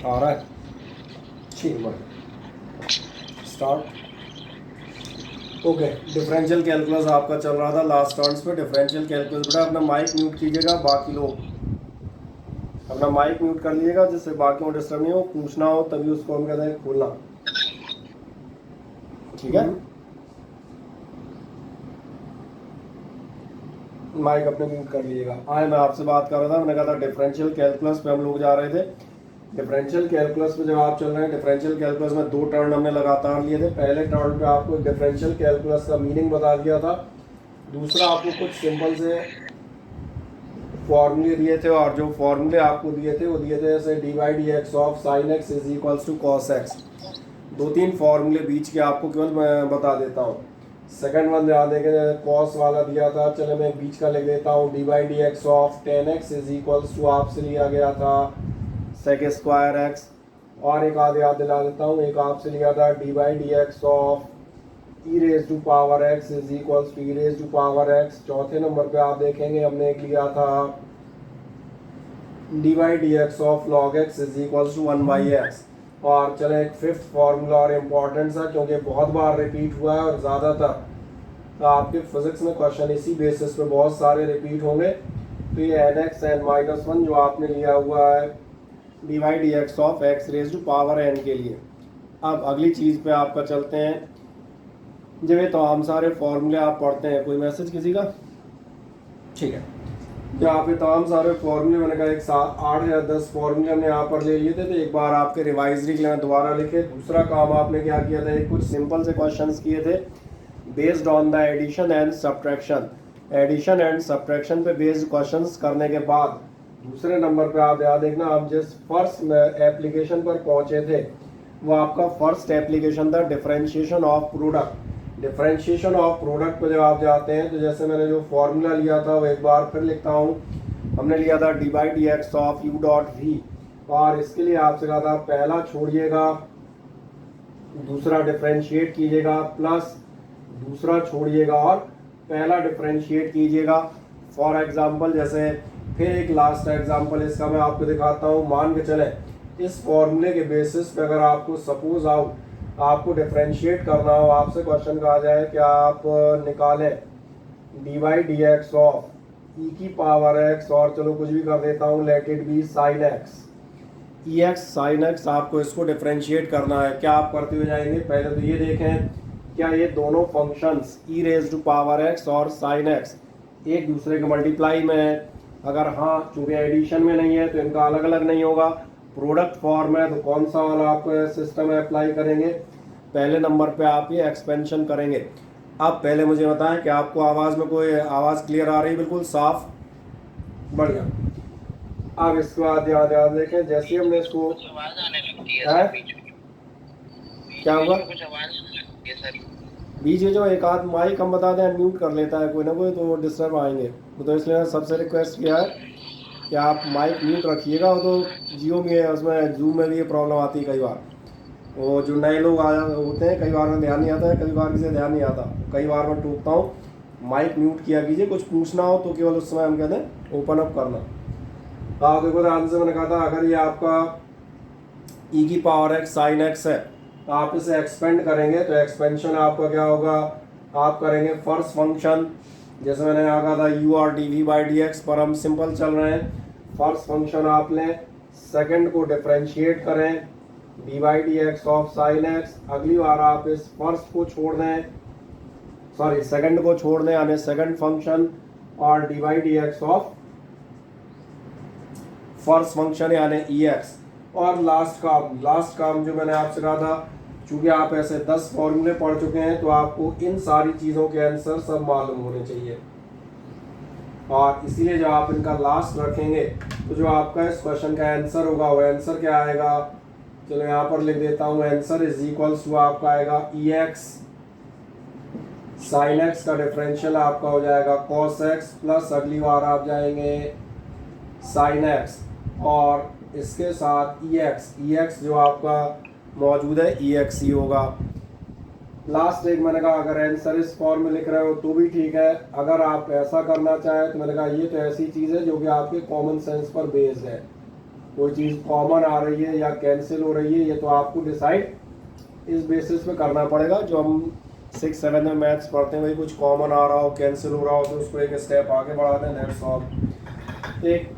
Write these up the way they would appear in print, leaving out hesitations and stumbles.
आ रहा है? ठीक है, स्टार्ट। ओके, डिफरेंशियल कैलकुलस आपका चल रहा था लास्ट टर्न्स पे। डिफरेंशियल कैलकुलस बेटा अपना माइक म्यूट कीजिएगा, बाकी लोग अपना माइक म्यूट कर लीजिएगा जिससे बाकी को डिस्टर्ब नहीं हो। पूछना हो तभी उसको हम कहते हैं खोलना, ठीक है? माइक अपने म्यूट कर लीजिएगा। आए, मैं आपसे बात कर रहा था, मैंने कहा था डिफरेंशियल कैलकुलस पे हम लोग जा रहे थे। डिफरेंशियल कैलकुलस में जब आप चल रहे हैं, डिफरेंशियल कैलकुलस में 2 टर्न हमने लगातार लिए थे। पहले टर्न पे आपको डिफरेंशियल कैलकुलस का मीनिंग बता दिया था, दूसरा आपको कुछ सिंपल से फॉर्मूले दिए थे, और जो फॉर्मूले आपको दिए थे वो दिए थे जैसे D Y D x of sine X is equals to cos X. 2-3 फॉर्मूले बीच के आपको केवल मैं बता देता हूँ। सेकंड वन याद है कि कॉस वाला दिया था, चलो मैं बीच का लिख देता हूँ, D Y D x of tan X is equals to आपसे लिया गया था सेक स्क्वायर एक्स। और एक आध याद दिला देता हूँ, एक आपसे लिया था D Y D x of E raise to power X is equals to E raise to power X. चौथे नंबर पे आप देखेंगे हमने एक लिया था D Y D x of log X is equals to 1/x। और चले एक फिफ्थ फार्मूला और इम्पॉर्टेंट सा, क्योंकि बहुत बार रिपीट हुआ है और ज़्यादातर तो आपके फिजिक्स में क्वेश्चन इसी बेसिस पे बहुत सारे रिपीट होंगे। तो ये N X N minus one जो आपने लिया हुआ है D Y D x of X raise to power N के लिए। अब अगली चीज़ पे आपका चलते हैं। जब ये तो हम सारे फॉर्मूले आप पढ़ते हैं, कोई मैसेज किसी का? ठीक है, जो आपके तमाम सारे फॉर्मूले मैंने कहा एक 8 या 10 फॉर्मूले हमने यहाँ पर ले लिए थे, तो एक बार आपके रिवाइजरी के लिए दोबारा लिखे। दूसरा काम आपने क्या किया था, एक कुछ सिंपल से क्वेश्चंस किए थे based on the addition and subtraction. Addition and subtraction पे बेस्ड क्वेश्चंस करने के बाद दूसरे नंबर पे आप याद देखना, आप जिस फर्स्ट एप्लीकेशन पर पहुंचे थे वो आपका फर्स्ट एप्लीकेशन था differentiation of product. Differentiation of product पे जब आप जाते हैं तो जैसे मैंने जो फॉर्मूला लिया था वो एक बार फिर लिखता हूँ। हमने लिया था D by D x of U dot V, और इसके लिए आपसे कहा था पहला छोड़िएगा दूसरा डिफरेंशिएट कीजिएगा, प्लस दूसरा छोड़िएगा और पहला डिफरेंशिएट कीजिएगा। फॉर एग्जाम्पल जैसे फिर एक लास्ट एग्जाम्पल इसका मैं आपको दिखाता हूँ। मान के चले इस फॉर्मूले के बेसिस पे अगर आपको सपोज आपको डिफरेंशिएट करना हो, आपसे क्वेश्चन कहा जाए कि आप निकालें D Y D x of E की पावर एक्स, और चलो कुछ भी कर देता हूँ let it B sine x E x sine x. आपको इसको डिफरेंशिएट करना है। क्या आप करते हुए जाएंगे, पहले तो ये देखें क्या ये दोनों functions E raise to power X और साइन एक्स एक दूसरे के मल्टीप्लाई में है? अगर हाँ, चूंकि एडिशन में नहीं है तो इनका अलग अलग नहीं होगा। प्रोडक्ट फॉर्म है तो कौन सा वाला आप सिस्टम अप्लाई करेंगे? पहले नंबर पे आप ये एक्सपेंशन करेंगे। अब पहले मुझे बताएं कि आपको आवाज़ में कोई आवाज़ क्लियर आ रही है? बिल्कुल साफ, बढ़िया। अब इसके बाद याद याद देखें, जैसे हमने इसको आवाज आने लगती है बीच में, क्या हुआ कुछ आवाज आने लगती है सर। बीच में जो एक आध माइक हम बता दें म्यूट कर लेता है कोई ना कोई, तो डिस्टर्ब आएंगे। तो इसलिए सबसे रिक्वेस्ट किया है कि आप माइक म्यूट रखिएगा। वो तो जियो में उसमें जूम में भी ये प्रॉब्लम आती है कई बार। वो जो नए लोग आ होते हैं कई बार में ध्यान नहीं आता है, कई बार किसी ध्यान नहीं आता, कई बार मैं टूटता हूँ। माइक म्यूट किया कीजिए, कुछ पूछना हो तो केवल उस समय हम कहते हैं ओपन अप करना। हाँ देखो ध्यान से, मैंने कहा था अगर ये आपका ई की पावर एक्स साइन एक्स है तो आप इसे एक्सपेंड करेंगे तो एक्सपेंशन आपका क्या होगा, आप करेंगे फर्स्ट फंक्शन। जैसे मैंने यहाँ कहा था U R D we by D X पर हम सिंपल चल रहे हैं, फर्स्ट फंक्शन आप लें, सेकंड को डिफरेंशिएट करें d Y D x of sine x. अगली बार आप इस फर्स्ट को छोड़ दें, सॉरी सेकंड को छोड़ दें, यानी सेकंड फंक्शन और d Y D x of first function यानी ई एक्स। और लास्ट काम जो मैंने आपसे कहा था, चूंकि आप ऐसे 10 फॉर्मूले पढ़ चुके हैं तो आपको इन सारी चीज़ों के आंसर सब मालूम होने चाहिए, और इसीलिए जब आप इनका लास्ट रखेंगे तो जो आपका इस क्वेश्चन का आंसर होगा वो आंसर क्या आएगा, चलो यहाँ पर लिख देता हूँ, आंसर इज इक्वल्स टू आपका आएगा ई एक्स साइन एक्स का डिफरेंशियल आपका हो जाएगा कॉस एक्स, प्लस अगली बार आप जाएंगे साइन एक्स और इसके साथ ई एक्स जो आपका मौजूद है ई एक्स ही होगा। लास्ट एक मैंने कहा अगर आंसर इस फॉर्म में लिख रहे हो तो भी ठीक है, अगर आप ऐसा करना चाहें तो मैंने कहा ये तो ऐसी चीज़ है जो कि आपके कॉमन सेंस पर बेस्ड है। कोई चीज़ कॉमन आ रही है या कैंसिल हो रही है, ये तो आपको डिसाइड इस बेसिस पे करना पड़ेगा। जो हम 6-7 में मैथ्स पढ़ते हैं, वही कुछ कॉमन आ रहा हो, कैंसिल हो रहा हो, तो उसको एक स्टेप आगे बढ़ा दें, दैट्स ऑल। एक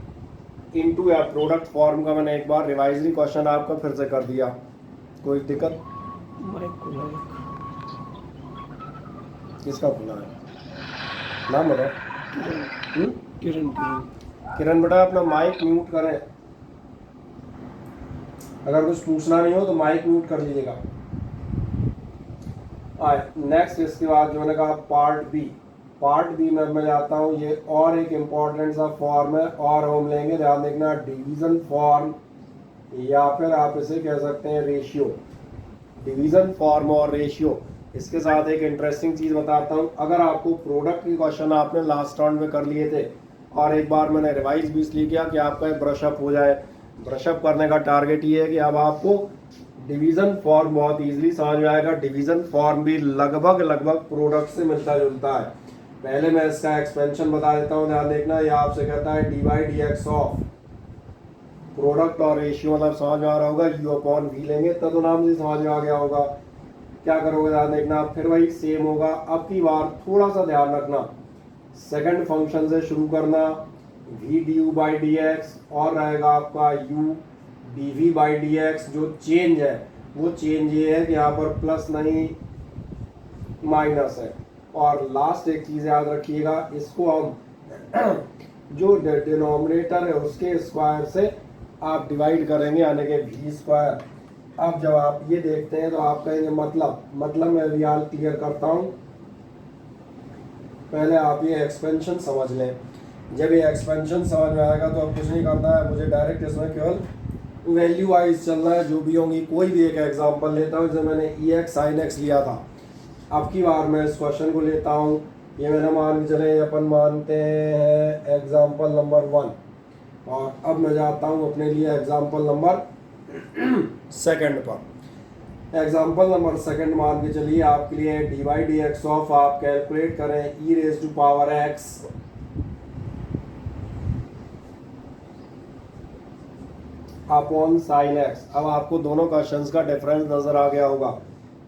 इनटू या प्रोडक्ट फॉर्म का मैंने एक बार रिवाइजरी क्वेश्चन आपका फिर से कर दिया, कोई दिक्कत? किसका खुला है? नाम बताओ। किरण। किरण बेटा अपना माइक म्यूट करें, अगर कुछ पूछना नहीं हो तो माइक म्यूट कर लीजिएगा। नेक्स्ट इसके बाद जो मैंने कहा पार्ट बी। पार्ट बी में मैं जाता हूँ, ये और एक इम्पॉर्टेंट सा फॉर्म है, और हम लेंगे, ध्यान देखना, डिवीजन फॉर्म, या फिर आप इसे कह सकते हैं रेशियो। डिवीजन फॉर्म और रेशियो। इसके साथ एक इंटरेस्टिंग चीज़ बताता हूँ, अगर आपको प्रोडक्ट के क्वेश्चन आपने लास्ट राउंड में कर लिए थे, और एक बार मैंने रिवाइज भी इसलिए किया कि आपका ब्रशअप हो जाए। ब्रशअप करने का टारगेट ये है कि अब आपको डिवीजन फॉर्म बहुत इजीली समझ में आएगा। डिवीजन फॉर्म भी लगभग प्रोडक्ट से मिलता जुलता है। पहले मैं इसका एक्सपेंशन बता देता हूँ, ध्यान देखना। ये आपसे कहता है D by D x of product और रेशियो, मतलब समझ में आ रहा होगा, यू अपॉन वी लेंगे तब तो नाम से समझ में आ गया होगा। क्या करोगे ध्यान देखना, फिर वही सेम होगा। अब की बार थोड़ा सा ध्यान रखना, सेकंड फंक्शन से शुरू करना, v d you by D x, और रहेगा आपका u d we by D x. जो चेंज है वो चेंज ये है कि यहाँ पर प्लस नहीं माइनस है। और लास्ट एक चीज़ याद रखिएगा, इसको हम जो डिनोमिनेटर है उसके स्क्वायर से आप डिवाइड करेंगे, यानी कि वी स्क्वायर। अब जब आप ये देखते हैं तो आप कहेंगे मतलब मैं अभी यार क्लियर करता हूँ, पहले आप ये एक्सपेंशन समझ लें। जब ये एक्सपेंशन समझ में आएगा तो अब कुछ नहीं करना है, मुझे डायरेक्ट इसमें केवल वैल्यू वाइज चलना है, जो भी होंगी। कोई भी एक एग्जांपल लेता हूँ, जैसे मैंने ई एक्स साइन एक्स लिया था। अब की बार मैं इस क्वेश्चन को लेता हूँ, ये मैंने मान के चले, अपन मानते हैं एग्जाम्पल नंबर 1, और अब मैं जाता हूँ अपने लिए एग्जाम्पल नंबर सेकंड पर। एग्जाम्पल नंबर सेकंड मान के चलिए आपके लिए D by D x of, आप कैलकुलेट करें E raise to power X upon sine X. अब आपको दोनों क्वेश्चंस का डिफरेंस नजर आ गया होगा।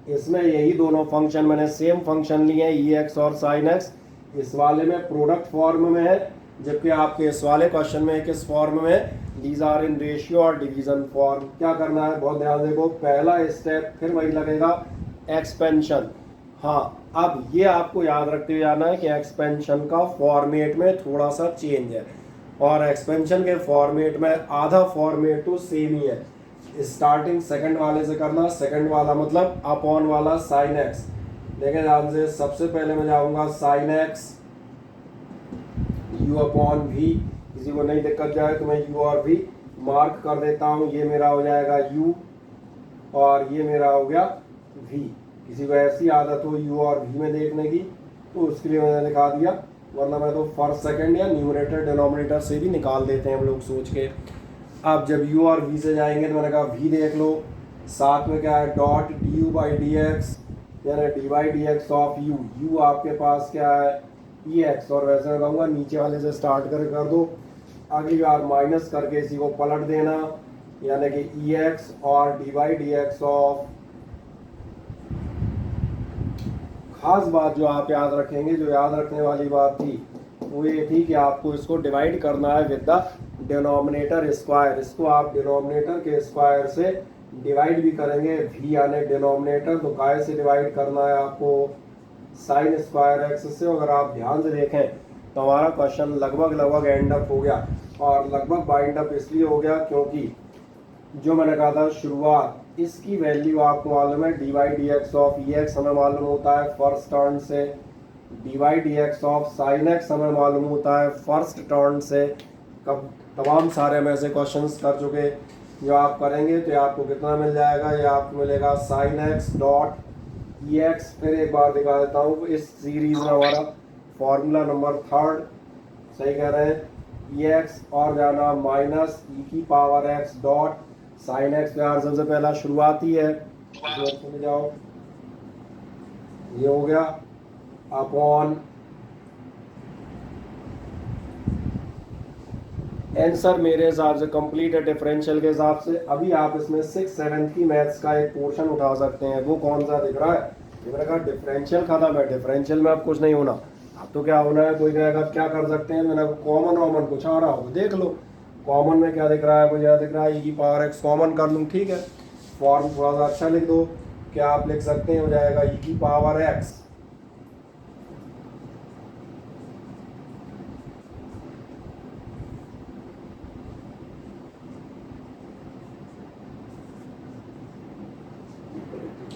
इसमें यही दोनों फंक्शन मैंने सेम फंक्शन लिए हैं, ई एक्स और साइन एक्स। इस वाले में प्रोडक्ट फॉर्म में है, जबकि आपके इस वाले क्वेश्चन में किस फॉर्म में, दीज आर इन रेशियो और डिवीजन फॉर्म। क्या करना है, बहुत ध्यान देखो, पहला स्टेप फिर वही लगेगा, एक्सपेंशन। हाँ, अब ये आपको याद रखते हुए आना है कि एक्सपेंशन का फॉर्मेट में थोड़ा सा चेंज है, और एक्सपेंशन के फॉर्मेट में आधा फॉर्मेट तो सेम ही है। स्टार्टिंग सेकंड वाले से करना, सेकंड वाला मतलब अपॉन वाला साइन एक्स। देखें ध्यान से, सबसे पहले मैं जाऊंगा sine x u upon v. किसी को नहीं दिक्कत जाए तो मैं यू और वी मार्क कर देता हूँ। ये मेरा हो जाएगा यू और ये मेरा हो गया वी। किसी को ऐसी आदत हो यू और वी में देखने की तो उसके लिए मैंने दिखा दिया, वरना मैं तो फर्स्ट सेकंड या न्यूमरेटर डिनोमिनेटर से भी निकाल देते हैं हम लोग सोच के। अब जब u और v से जाएंगे तो मैंने कहा v देख लो, साथ में क्या है dot D you by D X, यानी D by D x of u। u आपके पास क्या है ई एक्स, और वैसे मैं कहूँगा नीचे वाले से स्टार्ट कर दो। अगली बार माइनस करके इसी को पलट देना, यानी कि ई एक्स और D by D x of. खास बात जो आप याद रखेंगे, जो याद रखने वाली बात थी वो ये थी कि आपको इसको डिवाइड करना है विद द डिनोमिनेटर स्क्वायर। इसको आप डिनोमिनेटर के स्क्वायर से डिवाइड भी करेंगे, v यानी डिनोमिनेटर, तो काय से डिवाइड करना है आपको, साइन स्क्वायर एक्स से। अगर आप ध्यान से देखें तो हमारा क्वेश्चन लगभग एंड अप हो गया, और लगभग बाइंड अप इसलिए हो गया क्योंकि जो मैंने कहा था शुरुआत, इसकी वैल्यू आपको मालूम है D by D x of E x हमें मालूम होता है फर्स्ट टर्न से, D by D x of sine x हमें मालूम होता है फर्स्ट टर्न से। कब तमाम सारे हम ऐसे क्वेश्चंस कर चुके, जो आप करेंगे तो आपको कितना मिल जाएगा, ये आपको मिलेगा sine x dot E x. फिर एक बार दिखा देता हूँ, इस सीरीज में हमारा फॉर्मूला नंबर थर्ड, सही कह रहे हैं, ई एक्स और जाना माइनस ई की power x dot sine x. यार सबसे पहला शुरुआती है, चले जाओ, ये हो गया अपॉन आंसर मेरे हिसाब से कंप्लीट है डिफरेंशियल के हिसाब से। अभी आप इसमें 6-7 की मैथ्स का एक पोर्शन उठा सकते हैं। वो कौन सा दिख रहा है? ये मैंने कहा डिफरेंशियल खत्म है, डिफरेंशियल में अब कुछ नहीं होना। अब तो क्या होना है, कोई कहेगा क्या कर सकते हैं, मैंने कॉमन वॉमन कुछ आ रहा हो देख लो। कॉमन में क्या दिख रहा है, मुझे दिख रहा है e⁻x कॉमन कर लूँ, ठीक है। फॉर्म थोड़ा सा अच्छा लिख दो, क्या आप लिख सकते हैं, हो जाएगा e⁻x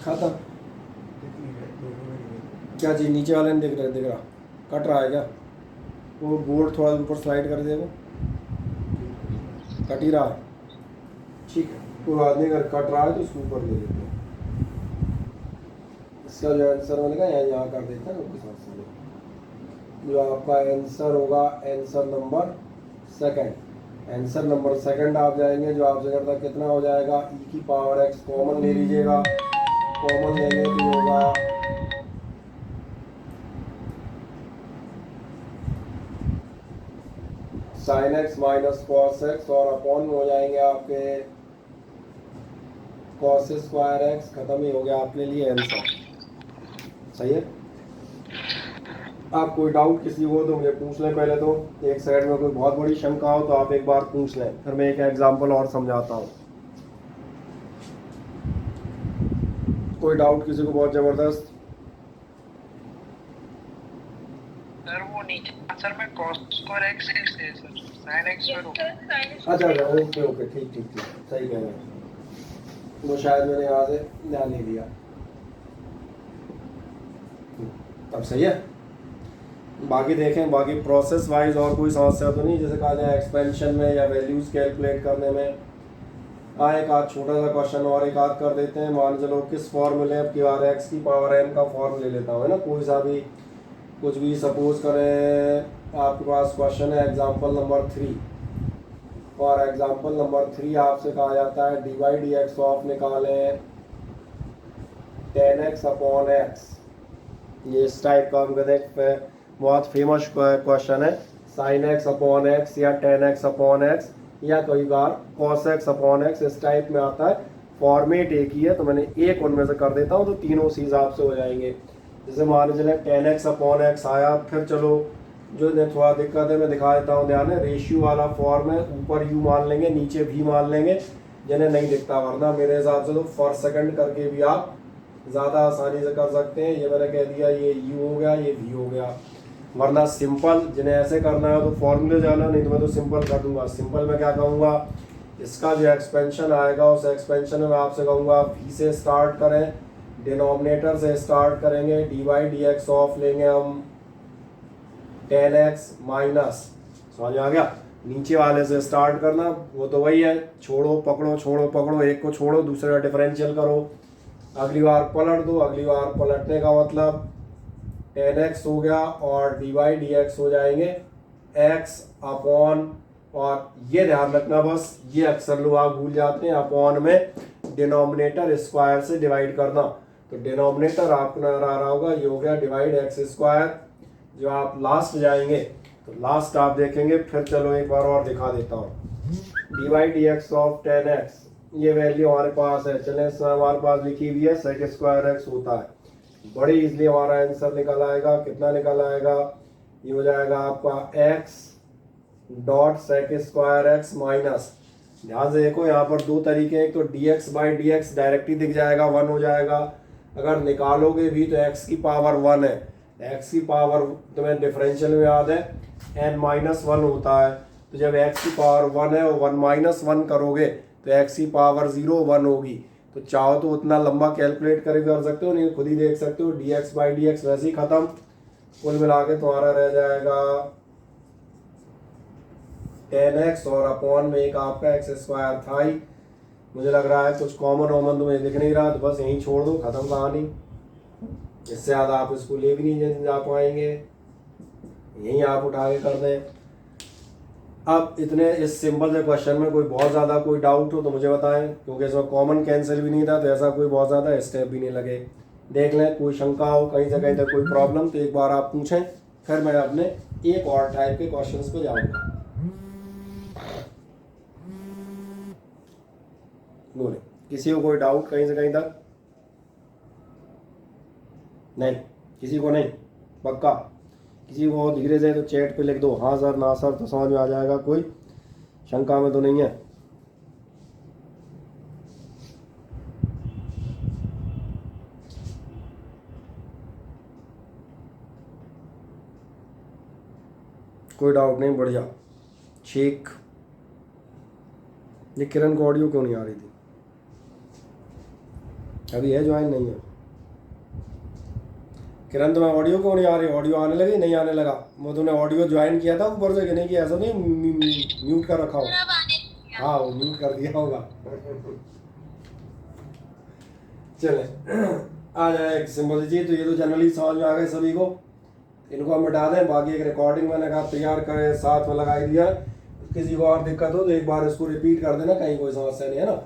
खत्म। क्या चीज नीचे वाले ने दिख रहा कट रहा है क्या? वो बोर्ड थोड़ा ऊपर स्लाइड कर देगा, कट ही रहा है, ठीक है कोई बात नहीं। अगर कट रहा है तो इसको ऊपर ले लेते हैं। इसका जो आंसर बनेगा यहाँ कर देते हैं उसके साथ साथ। जो आपका आंसर होगा answer number second, answer number second आप जाएंगे। जो आपसे करता कितना हो जाएगा, e⁻x कॉमन ले लीजिएगा। कॉमन लेने की होगा sin x minus cos x और अपॉन में हो जाएंगे आपके cos स्क्वायर x। खत्म ही हो गया आपके लिए आंसर, सही है। आप कोई डाउट किसी को तो मुझे पूछ लें पहले, तो एक साइड में कोई बहुत बड़ी शंका हो तो आप एक बार पूछ लें, फिर मैं एक एग्जांपल और समझाता हूँ। कोई डाउट किसी को बहुत जबरदस्त? सर वो नीचे आंसर में cos स्क्वायर x है सर, sin x पर अच्छा ओके ओके ठीक ठीक ठीक, सही कह रहे हैं। वो शायद मैंने यहाँ से ध्यान नहीं दिया, अब सही है। बाकी देखें, बाकी प्रोसेस वाइज और कोई समस्या तो नहीं, जैसे कहा जाए एक्सपेंशन में या वैल्यूज कैलकुलेट करने में। हाँ एक आध छोटा सा क्वेश्चन और एक आध कर देते हैं। मान चलो किस फॉर्मूले अब की बार x की पावर n का फॉर्म ले लेता हूँ, है ना, कोई सा भी कुछ भी। सपोज करें आपके पास क्वेश्चन है एग्जाम्पल नंबर 3, और एग्जाम्पल नंबर 3 आपसे कहा जाता है dy/dx ऑफ निकालें 10x अपॉन x। ये इस टाइप का हम कहते हैं बहुत फेमस क्वेश्चन है, sin x अपॉन x या 10x अपॉन x या कई बार cos x अपॉन x, इस टाइप में आता है। फॉर्मेट एक ही है, तो मैंने एक उनमें से कर देता हूँ तो तीनों उसी हिसाब से हो जाएंगे। जैसे मान चले 10x अपॉन x आया, फिर चलो जो थोड़ा दिक्कत है मैं दिखा देता हूँ, ध्यान है। रेशियो वाला फॉर्म है, ऊपर u मान लेंगे नीचे v मान लेंगे, जिन्हें नहीं दिखता, वरना मेरे हिसाब से तो फॉर सेकंड करके भी आप ज़्यादा आसानी से कर सकते हैं। ये मैंने कह दिया, ये u हो गया, ये v हो गया। वरना सिंपल जिन्हें ऐसे करना है तो फॉर्मूले जाना, नहीं तो मैं तो सिंपल कर दूंगा। सिंपल में क्या कहूँगा, इसका जो एक्सपेंशन आएगा उस एक्सपेंशन में मैं आपसे कहूँगा v से स्टार्ट करें, डिनोमिनेटर से स्टार्ट करेंगे, dy/dx ऑफ लेंगे हम 10x माइनस, समझ आ गया। नीचे वाले से स्टार्ट करना, वो तो वही है, छोड़ो पकड़ो छोड़ो पकड़ो, एक को छोड़ो दूसरे का डिफरेंशियल करो, अगली बार पलट दो। अगली बार पलटने का मतलब 10x हो गया और dy/dx हो जाएंगे x अपॉन, और ये ध्यान रखना बस, ये अक्सर लोग आप भूल जाते हैं, अपॉन में डिनोमिनेटर स्क्वायर से डिवाइड करना। तो डिनोमिनेटर आपको नजर आ रहा होगा, ये हो गया डिवाइड x स्क्वायर। जो आप लास्ट जाएंगे तो लास्ट आप देखेंगे, फिर चलो एक बार और दिखा देता हूँ। dy/dx ऑफ 10x, ये वैल्यू हमारे पास है, चले हमारे पास लिखी हुई है sec स्क्वायर x होता है। बड़ी इजली हमारा आंसर निकल आएगा, कितना निकल आएगा, ये हो जाएगा आपका x dot sec square x minus, ध्यान से देखो यहाँ पर दो तरीके हैं, एक तो dx/dx डायरेक्टली दिख जाएगा 1 हो जाएगा, अगर निकालोगे भी तो x की पावर 1 है, x की पावर तुम्हें डिफरेंशियल में याद है n-1 होता है, तो जब x की पावर 1 है और 1-1 करोगे तो x की पावर 0 1 होगी। तो चाहो तो उतना लंबा कैलकुलेट करके कर सकते हो, नहीं खुद ही देख सकते हो, dx/dx वैसे ही खत्म। कुल मिला के तुम्हारा रह जाएगा 10x और अपॉन में एक आपका x स्क्वायर था ही। मुझे लग रहा है कुछ कॉमन वॉमन तुम्हें दिख नहीं रहा, तो बस यहीं छोड़ दो, खत्म कहानी। इससे ज़्यादा आप इसको ले भी नहीं जा पाएंगे, यहीं आप उठा के कर दें। अब इतने इस सिंपल से क्वेश्चन में कोई बहुत ज़्यादा कोई डाउट हो तो मुझे बताएं, क्योंकि इसमें कॉमन कैंसिल भी नहीं था, तो ऐसा कोई बहुत ज़्यादा स्टेप भी नहीं लगे। देख लें, कोई शंका हो कहीं से कहीं तक कोई प्रॉब्लम तो एक बार आप पूछें, फिर मैं अपने एक और टाइप के क्वेश्चंस पे जाऊंगा। बोले किसी को कोई डाउट कहीं से कहीं तक? नहीं, किसी को नहीं, पक्का? किसी को धीरे से तो चैट पे लिख दो हाँ सर ना सर, तो समझ में आ जाएगा, कोई शंका में तो नहीं है। कोई डाउट नहीं, बढ़िया, ठीक। ये किरण को ऑडियो क्यों नहीं आ रही थी? अभी है ज्वाइन? नहीं है किरण, तुम्हें ऑडियो क्यों नहीं आ रही? ऑडियो आने लगी? नहीं आने लगा? वो तुमने ऑडियो ज्वाइन किया था ऊपर से कि नहीं किया? ऐसा नहीं म्यूट कर रखा हो? हाँ वो म्यूट कर दिया होगा। चले आ जाए एक सिंपल चीज। तो ये तो जनरली समझ में आ गए सभी को, इनको हम मिटा दें। बाकी एक रिकॉर्डिंग मैंने कहा तैयार करें, साथ में लगाई दिया। किसी को और दिक्कत हो तो एक बार इसको रिपीट कर देना, कहीं कोई समस्या नहीं है ना।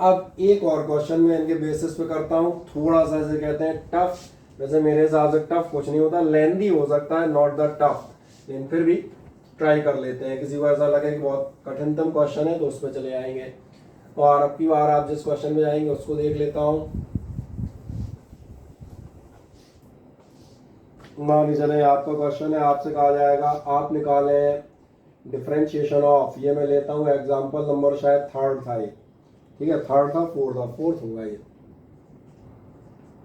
अब एक और क्वेश्चन मैं इनके बेसिस पे करता हूँ, थोड़ा सा इसे कहते हैं टफ। वैसे मेरे हिसाब से टफ कुछ नहीं होता, लेंदी हो सकता है, नॉट द टफ, लेकिन फिर भी ट्राई कर लेते हैं। किसी को ऐसा लगे कि बहुत कठिनतम क्वेश्चन है तो उस पर चले जाएंगे। और अब की बार आप जिस क्वेश्चन में जाएंगे उसको देख लेता हूँ। मान लीजिए चले आपका क्वेश्चन है, आपसे कहा जाएगा आप निकालें डिफरेंशिएशन ऑफ, ये मैं लेता हूँ एग्जाम्पल नंबर शायद थर्ड था ये, ठीक है, थर्ड था, फोर्थ होगा ये,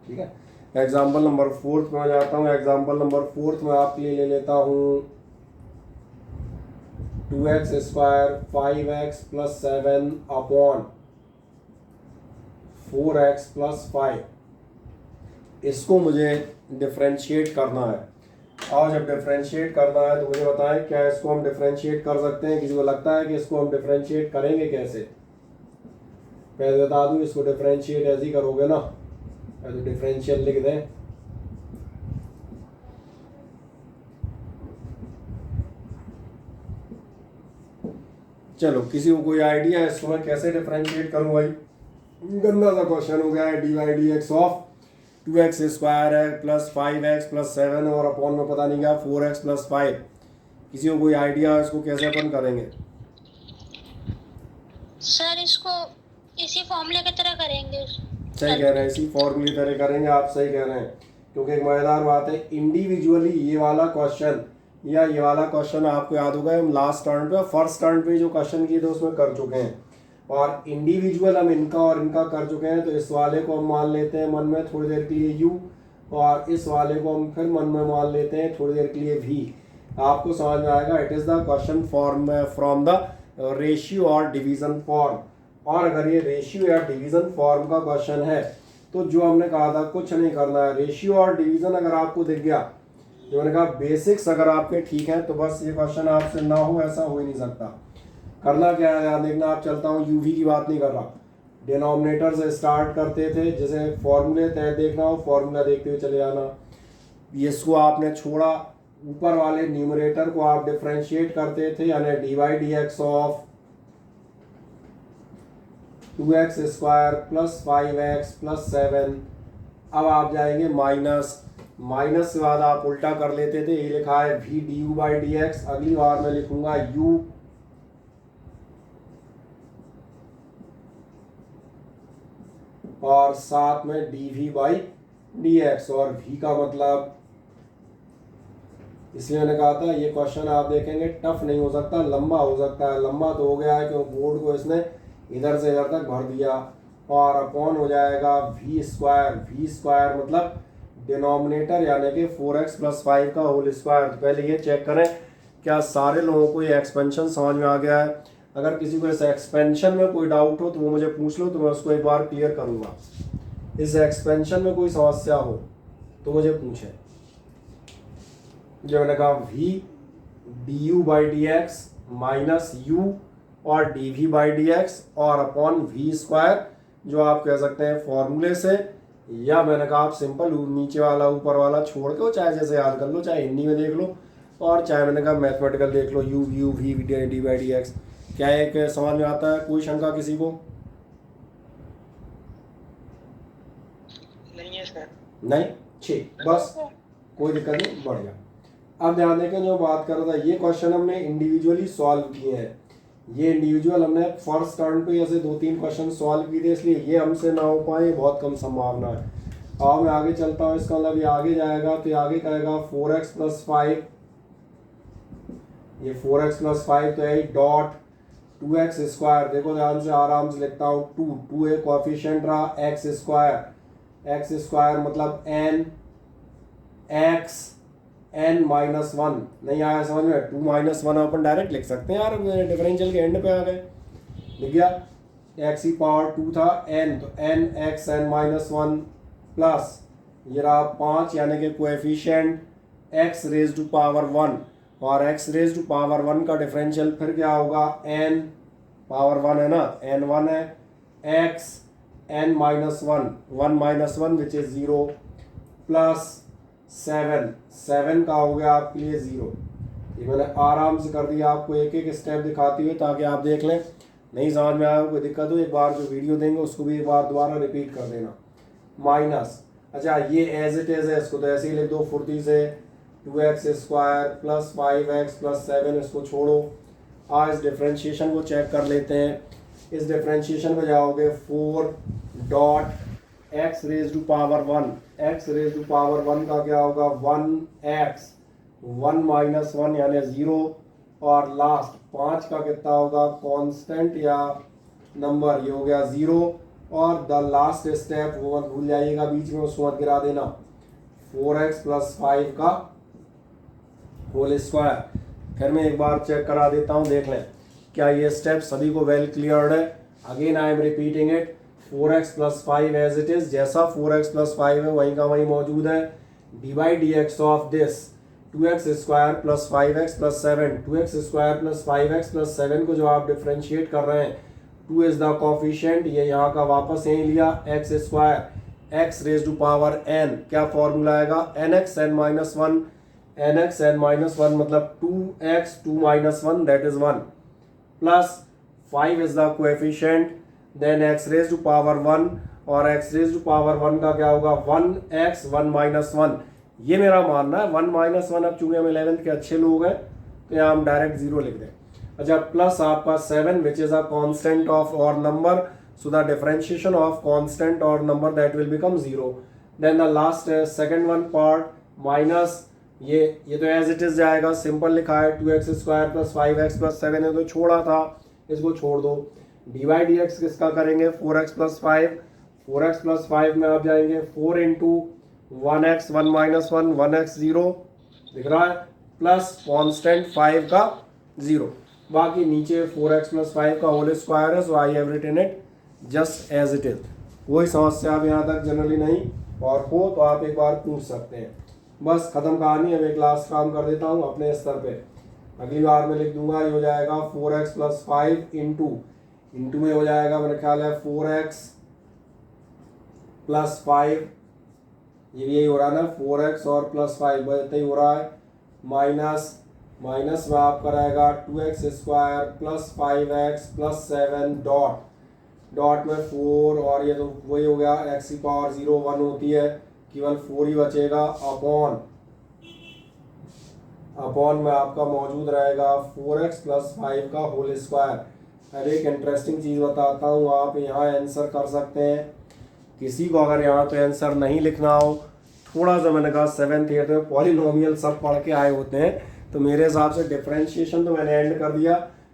ठीक है। एग्जाम्पल नंबर फोर्थ में जाता हूँ। एग्जाम्पल नंबर फोर्थ में आपके लिए ले लेता हूँ 2x square 5x plus 7 upon 4x plus 5। इसको मुझे डिफरेंशिएट करना है। और जब डिफरेंशिएट करना है तो मुझे बताएं क्या इसको हम डिफरेंशिएट कर सकते हैं? किसी को लगता है कि इसको हम डिफरेंशिएट करेंगे कैसे? पहले बता दूं, इसको डिफरेंशिएट ऐसे ही करोगे ना, तो डिफरेंशियल लिख दें। चलो किसी को कोई आइडिया है इसको मैं कैसे डिफरेंशिएट करूं? भाई गंदा सा क्वेश्चन हो गया है। D Y D x of 2x square है प्लस 5x प्लस 7 और अपॉन में पता नहीं क्या 4x प्लस 5। किसी को कोई आइडिया है इसको कैसे अपन करेंगे? सर इसको इसी फॉर्मूले की तरह करेंगे। सही कह रहे हैं, इसी फॉर्मूले की तरह करेंगे, आप सही कह रहे हैं। क्योंकि एक मजेदार बात है, इंडिविजुअली ये वाला क्वेश्चन या ये वाला क्वेश्चन आपको याद होगा, हम लास्ट टर्न पे फर्स्ट टर्न पे जो क्वेश्चन किए थे उसमें कर चुके हैं, और इंडिविजुअल हम इनका और इनका कर चुके हैं। तो इस वाले को हम मान लेते हैं मन में थोड़ी देर के लिए u, और इस वाले को हम फिर मन में मान लेते हैं थोड़ी देर के लिए v। आपको समझ में आएगा। It is the question form from the ratio और डिवीजन फॉर्म। और अगर ये रेशियो या डिवीजन फॉर्म का क्वेश्चन है तो जो हमने कहा था कुछ नहीं करना है। रेशियो और डिवीजन अगर आपको दिख गया, जो मैंने कहा बेसिक्स अगर आपके ठीक हैं, तो बस ये क्वेश्चन आपसे ना हो ऐसा हो ही नहीं सकता। करना क्या है याद देखना। आप चलता हूँ यूवी की बात नहीं कर रहा, डिनोमिनेटर से स्टार्ट करते थे, जैसे फॉर्मूले तय देखना हो फॉर्मूला देखते हुए चले जाना। इसको आपने छोड़ा, ऊपर वाले न्यूमरेटर को आप डिफरेंशिएट करते थे, यानी d Y D x of 2x square plus 5x plus 7। अब आप जाएंगे माइनस, माइनस के बाद आप उल्टा कर लेते थे, ये लिखा है v D you by D x. अगली बार मैं लिखूंगा u और साथ में dv बाई डी एक्स। और v का मतलब, इसलिए मैंने कहा था ये क्वेश्चन आप देखेंगे टफ नहीं हो सकता, लंबा हो सकता है। लंबा तो हो गया है क्योंकि बोर्ड को इसने इधर से इधर तक भर दिया। और अपॉन हो जाएगा वी स्क्वायर मतलब डिनोमिनेटर यानी कि 4x प्लस 5 का होल स्क्वायर। तो पहले ये चेक करें क्या सारे लोगों को ये एक्सपेंशन समझ में आ गया है। अगर किसी को इस एक्सपेंशन में कोई डाउट हो तो वो मुझे पूछ लो, तो मैं उसको एक बार क्लियर करूँगा। इस एक्सपेंशन में कोई समस्या हो तो मुझे पूछें। जो मैंने कहा v D you by D X minus U और D we by D x और अपॉन वी स्क्वायर, जो आप कह सकते हैं फॉर्मूले से, या मैंने कहा आप सिंपल नीचे वाला ऊपर वाला छोड़ के चाहे जैसे याद कर लो, चाहे हिंदी में देख लो और चाहे मैंने कहा मैथमेटिकल देख लो, U V D by D x. क्या एक समझ में आता है? कोई शंका किसी को? नहीं है सर। नहीं, ठीक, बस कोई दिक्कत नहीं, बढ़िया। अब ध्यान दें जो बात कर रहा था, ये क्वेश्चन हमने इंडिविजुअली सॉल्व किए हैं। ये इंडिविजुअल हमने फर्स्ट टर्न पे ऐसे 2-3 क्वेश्चन सॉल्व किए थे, इसलिए ये हमसे ना हो पाए, बहुत कम संभावना है। अब मैं आगे चलता हूँ, इसका मतलब ये आगे जाएगा तो ये आगे कहेगा 4x प्लस 5, ये 4x प्लस 5 तो है डॉट 2x स्क्वायर, देखो ध्यान से आराम से लिखता हूँ, 2 एक कोएफिशिएंट रहा, x स्क्वायर मतलब x n माइनस 1, नहीं आया समझ में, 2 माइनस 1 अपन डायरेक्ट लिख सकते हैं यार, डिफरेंशियल के एंड पे आ गए, लिख गया, x की पावर 2 था, n तो n x n minus 1 plus ये रहा 5 यानी कि coefficient x raise to power 1, और x रेज टू पावर 1 का डिफरेंशियल फिर क्या होगा, n पावर 1 है ना, n 1 है, x n minus 1 minus 1 which is 0 plus 7 का हो गया आपके लिए 0। ये मैंने आराम से कर दिया, आपको एक एक स्टेप दिखाते हुए ताकि आप देख लें, नहीं समझ में आया कोई दिक्कत हो एक बार जो वीडियो देंगे उसको भी एक बार दोबारा रिपीट कर देना। माइनस, अच्छा ये एज इट इज है, इसको तो ऐसे ही लिख दो फुर्ती से, 2x square plus 5x plus 7, इसको छोड़ो। आज डिफ्रेंशिएशन को चेक कर लेते हैं। इस डिफ्रेंशिएशन में जाओगे 4 dot x raise to power 1, x raise to power 1 का क्या होगा 1x 1 माइनस 1 यानी 0, और लास्ट 5 का कितना होगा कांस्टेंट या नंबर, ये हो गया 0, और द लास्ट स्टेप वो मत भूल जाइएगा बीच में, उसको मत गिरा देना, 4x प्लस 5 का होल स्क्वायर। फिर मैं एक बार चेक करा देता हूँ, देख लें क्या ये स्टेप सभी को वेल क्लियर्ड है। Again I am repeating it, 4x plus 5 as it is, जैसा 4x प्लस 5 है वहीं का वहीं मौजूद है, D by D x of this 2x square plus 5x plus 7, 2x square plus 5x plus 7 को जो आप डिफ्रेंशिएट कर रहे हैं, 2 इज द कोफिशिएंट, ये यहाँ का वापस यहीं लिया, x square x raise to power n, क्या फॉर्मूला आएगा nx n minus 1, nx n minus 1 मतलब 2x 2 minus 1 that is 1, plus 5 is the coefficient, then x raise to power 1, और x रेज टू पावर 1 का क्या होगा 1x 1 minus 1, ये मेरा मानना है 1 माइनस 1। अब चूंकि हम 11th के अच्छे लोग हैं तो यहाँ हम डायरेक्ट 0 लिख दें। अच्छा प्लस आपका 7 which is a constant of और number, so the differentiation of constant और number that will become 0। Then the last second one part minus, ये तो एज इट इज जाएगा, सिंपल लिखा है, 2x square plus 5x plus 7 है तो छोड़ा था, इसको छोड़ दो। डी वाई डी एक्स किसका करेंगे 4x प्लस 5, 4x प्लस 5 में आप जाएंगे 4 इंटू 1x 1 माइनस 1 1x 0 दिख रहा है, प्लस कॉन्स्टेंट 5 का 0, बाकी नीचे 4x प्लस 5 का होल स्क्वायर है, so I have written it just as it is. कोई समस्या आप यहाँ तक जनरली नहीं, और हो तो आप एक बार पूछ सकते हैं। बस खत्म कहानी। अब एक लास्ट काम कर देता हूँ अपने स्तर पे, अगली बार मैं लिख दूंगा, ये हो जाएगा 4x प्लस 5 इंटू में हो जाएगा मेरा ख्याल है 4x प्लस 5, ये भी यही हो रहा है ना, 4x और प्लस 5 बस ही हो रहा है, माइनस में आपका रहेगा 2x square plus 5x plus 7 dot में 4, और ये तो वही हो गया, x की पावर 0 1 होती है, केवल 4 ही बचेगा, अपॉन में आपका मौजूद रहेगा 4x प्लस 5 का होल स्क्वायर। अब एक इंटरेस्टिंग चीज़ बताता हूँ, आप यहाँ आंसर कर सकते हैं, किसी को अगर यहाँ तो आंसर नहीं लिखना हो, थोड़ा सा मैंने कहा 7th 8th में पॉलिनोमियल सब पढ़ के आए होते हैं, तो मेरे हिसाब से डिफरेंशिएशन तो मैंने एंड कर दिया,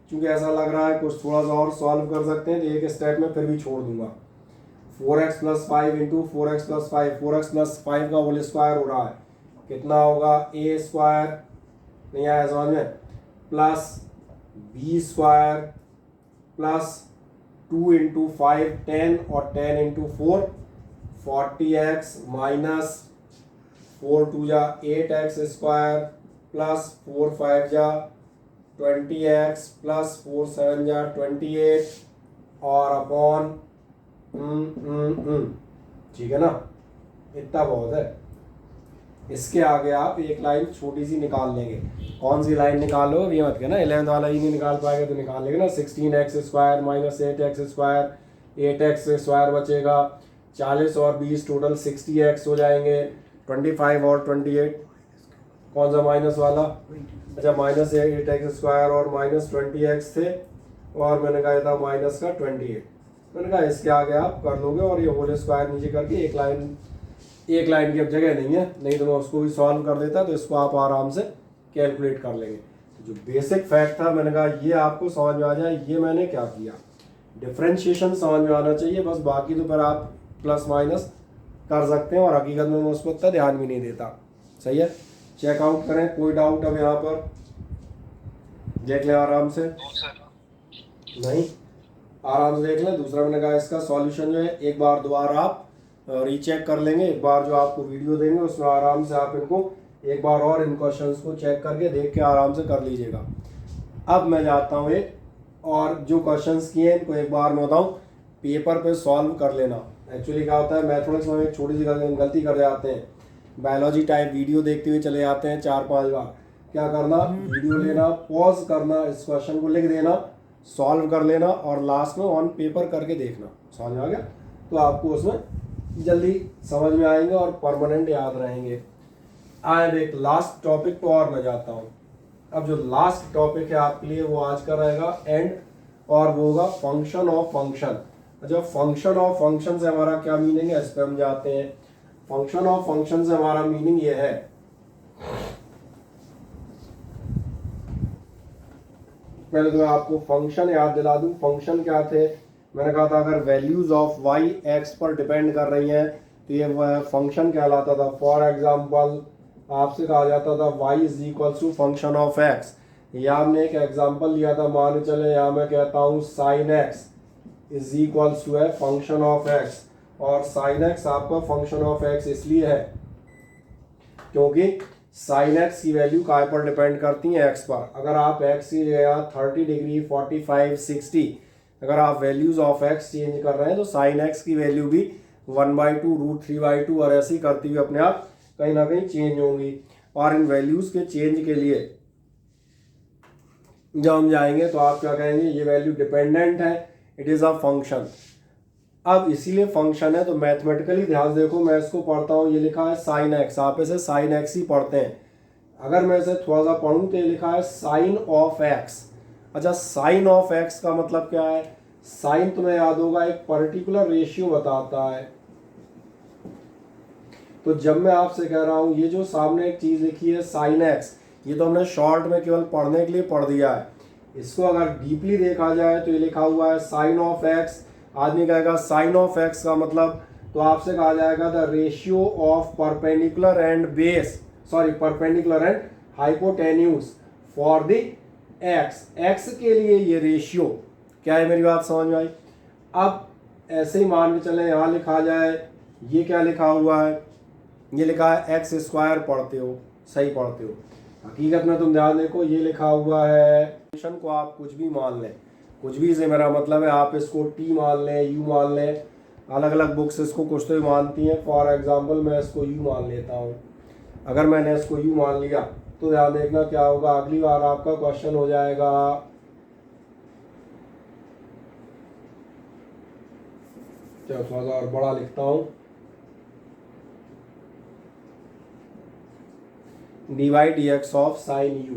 क्योंकि ऐसा लग रहा है कुछ थोड़ा सा और सॉल्व कर सकते हैं, तो एक स्टेप में फिर भी छोड़ दूंगा। 4x plus 5 into 4x plus 5, 4x plus 5 का होल स्क्वायर हो रहा है, कितना होगा a स्क्वायर, नहीं आया समझ में, plus b square plus 2 into 5 10, और 10 इंटू 4 40x माइनस 4 2 जा 8x स्क्वायर प्लस 4 5 जा 20x प्लस 4 7 जा 28, और अपॉन ठीक है ना, इतना बहुत है। इसके आगे आप एक लाइन छोटी सी निकाल लेंगे, कौन सी लाइन निकालो ये मत कहना 11th वाला ही नहीं निकाल पाएगा तो निकाल लेंगे ना, 16x square minus 8x square, 8x square बचेगा, 40 और 20 टोटल 60x हो जाएंगे, 25 और 28 कौन सा माइनस वाला, अच्छा माइनस 8x स्क्वायर और माइनस 20x थे, और मैंने कहा था माइनस का 28। मैंने कहा इसके आगे आप कर लोगे और ये होल स्क्वायर नीचे करके एक लाइन की अब जगह नहीं है, नहीं तो मैं उसको भी सॉल्व कर देता, तो इसको आप आराम से कैलकुलेट कर लेंगे। जो बेसिक फैक्ट था मैंने कहा ये आपको समझ में आ जाए, ये मैंने क्या किया, डिफ्रेंशिएशन समझ में आना चाहिए बस, बाकी तो फिर आप प्लस माइनस कर सकते हैं और हकीकत में मैं उसको उतना ध्यान भी नहीं देता। सही है, चेकआउट करें, कोई डाउट अब यहाँ पर देख लें आराम से, नहीं आराम से देख लें। दूसरा मैंने कहा इसका सॉल्यूशन जो है एक बार दोबारा आप रीचेक कर लेंगे, एक बार जो आपको वीडियो देंगे उसमें आराम से आप इनको एक बार और इन क्वेश्चंस को चेक करके देख के आराम से कर लीजिएगा। अब मैं जाता हूँ एक और जो क्वेश्चंस किए हैं इनको एक बार मैं बताऊँ, पेपर पे सॉल्व कर लेना। एक्चुअली क्या होता है मैथमेटिक्स में एक छोटी सी गलती कर जाते हैं, बायोलॉजी टाइप वीडियो देखते हुए चले जाते हैं 4-5 बार। क्या करना, वीडियो लेना, पॉज करना, इस क्वेश्चन को लिख देना, सॉल्व कर लेना और लास्ट में ऑन पेपर करके देखना। समझ में आ गया? तो आपको उसमें जल्दी समझ में आएंगे और परमानेंट याद रहेंगे। आए एक लास्ट टॉपिक पर और मैं जाता हूँ। अब जो लास्ट टॉपिक है आपके लिए वो आज का रहेगा एंड, और वो होगा फंक्शन ऑफ फंक्शन। अच्छा, फंक्शन ऑफ फंक्शन से हमारा क्या मीनिंग है, इस पर हम जाते हैं। फंक्शन ऑफ फंक्शन से हमारा मीनिंग ये है, पहले तो मैं आपको फंक्शन याद दिला दूं। फंक्शन क्या थे, मैंने कहा था अगर वैल्यूज ऑफ वाई एक्स पर डिपेंड कर रही हैं तो ये फंक्शन कहलाता था। फॉर एग्जांपल आपसे कहा जाता था y is equal to function of x, या हमने एक एग्जांपल लिया था, मान चले यहाँ मैं कहता हूँ sine x is equal to है फंक्शन ऑफ x, और साइन x आपका फंक्शन ऑफ x इसलिए है क्योंकि साइन x की वैल्यू काय पर डिपेंड करती है, x पर। अगर आप x की जगह 30 डिग्री 45 60 अगर आप वैल्यूज ऑफ x चेंज कर रहे हैं तो साइन x की वैल्यू भी 1/2 √3/2 और ऐसे ही करती हुई अपने आप कहीं ना कहीं चेंज होंगी। और इन वैल्यूज के चेंज के लिए जब हम जाएंगे तो आप क्या कहेंगे, ये वैल्यू डिपेंडेंट है, इट इज़ अ फंक्शन। अब इसीलिए फंक्शन है तो मैथमेटिकली ध्यान देखो, मैं इसको पढ़ता हूँ, ये लिखा है साइन एक्स, आप इसे साइन एक्स ही पढ़ते हैं। अगर मैं इसे थोड़ा सा पढ़ूँ तो ये लिखा है साइन ऑफ एक्स। अच्छा, साइन ऑफ एक्स का मतलब क्या है, साइन तुम्हें याद होगा एक पर्टिकुलर रेशियो बताता है। तो जब मैं आपसे कह रहा हूँ ये जो सामने एक चीज़ लिखी है साइन एक्स, ये तो हमने शॉर्ट में केवल पढ़ने के लिए पढ़ दिया है। इसको अगर डीपली देखा जाए तो ये लिखा हुआ है साइन ऑफ एक्स। आदमी कहेगा साइन ऑफ एक्स का मतलब, तो आपसे कहा जाएगा the ratio of perpendicular and base, sorry perpendicular and hypotenuse for the x. X के लिए ये रेशियो क्या है, मेरी बात समझ में आई? अब ऐसे ही मान के चले यहाँ लिखा जाए, ये क्या लिखा हुआ है, ये लिखा है एक्स स्क्वायर, पढ़ते हो सही पढ़ते हो, हकीकत में तुम ध्यान देखो ये लिखा हुआ है। फंक्शन को आप कुछ भी मान लें, कुछ भी से मेरा मतलब है आप इसको टी मान लें, यू मान लें, अलग अलग बुक्स इसको कुछ तो ही मानती हैं। फॉर एग्जांपल मैं इसको यू मान लेता हूँ। अगर मैंने इसको यू मान लिया तो ध्यान देखना क्या होगा, अगली बार आपका क्वेश्चन हो जाएगा चलो थोड़ा सा और बड़ा लिखता हूँ, dy dx of sine you.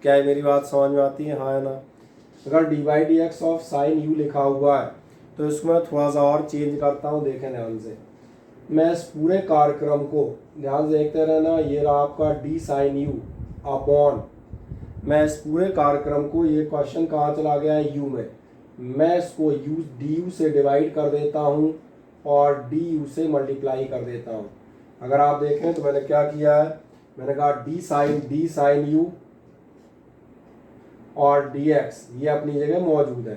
क्या है, मेरी बात समझ में आती है, हाँ है ना? अगर dy dx of sine you लिखा हुआ है तो इसको मैं थोड़ा सा और चेंज करता हूँ, देखें ध्यान से। मैं इस पूरे कार्यक्रम को ध्यान से देखते रहना, ये रहा आपका डी साइन यू अपॉन, मैं इस पूरे कार्यक्रम को, ये क्वेश्चन कहाँ चला गया है यू में, मैं इसको यू डी यू से डिवाइड कर देता हूँ और डी यू से मल्टीप्लाई कर देता हूँ। अगर आप देखें तो मैंने क्या किया है, मैंने कहा डी साइन यू और डी एक्स ये अपनी जगह मौजूद है,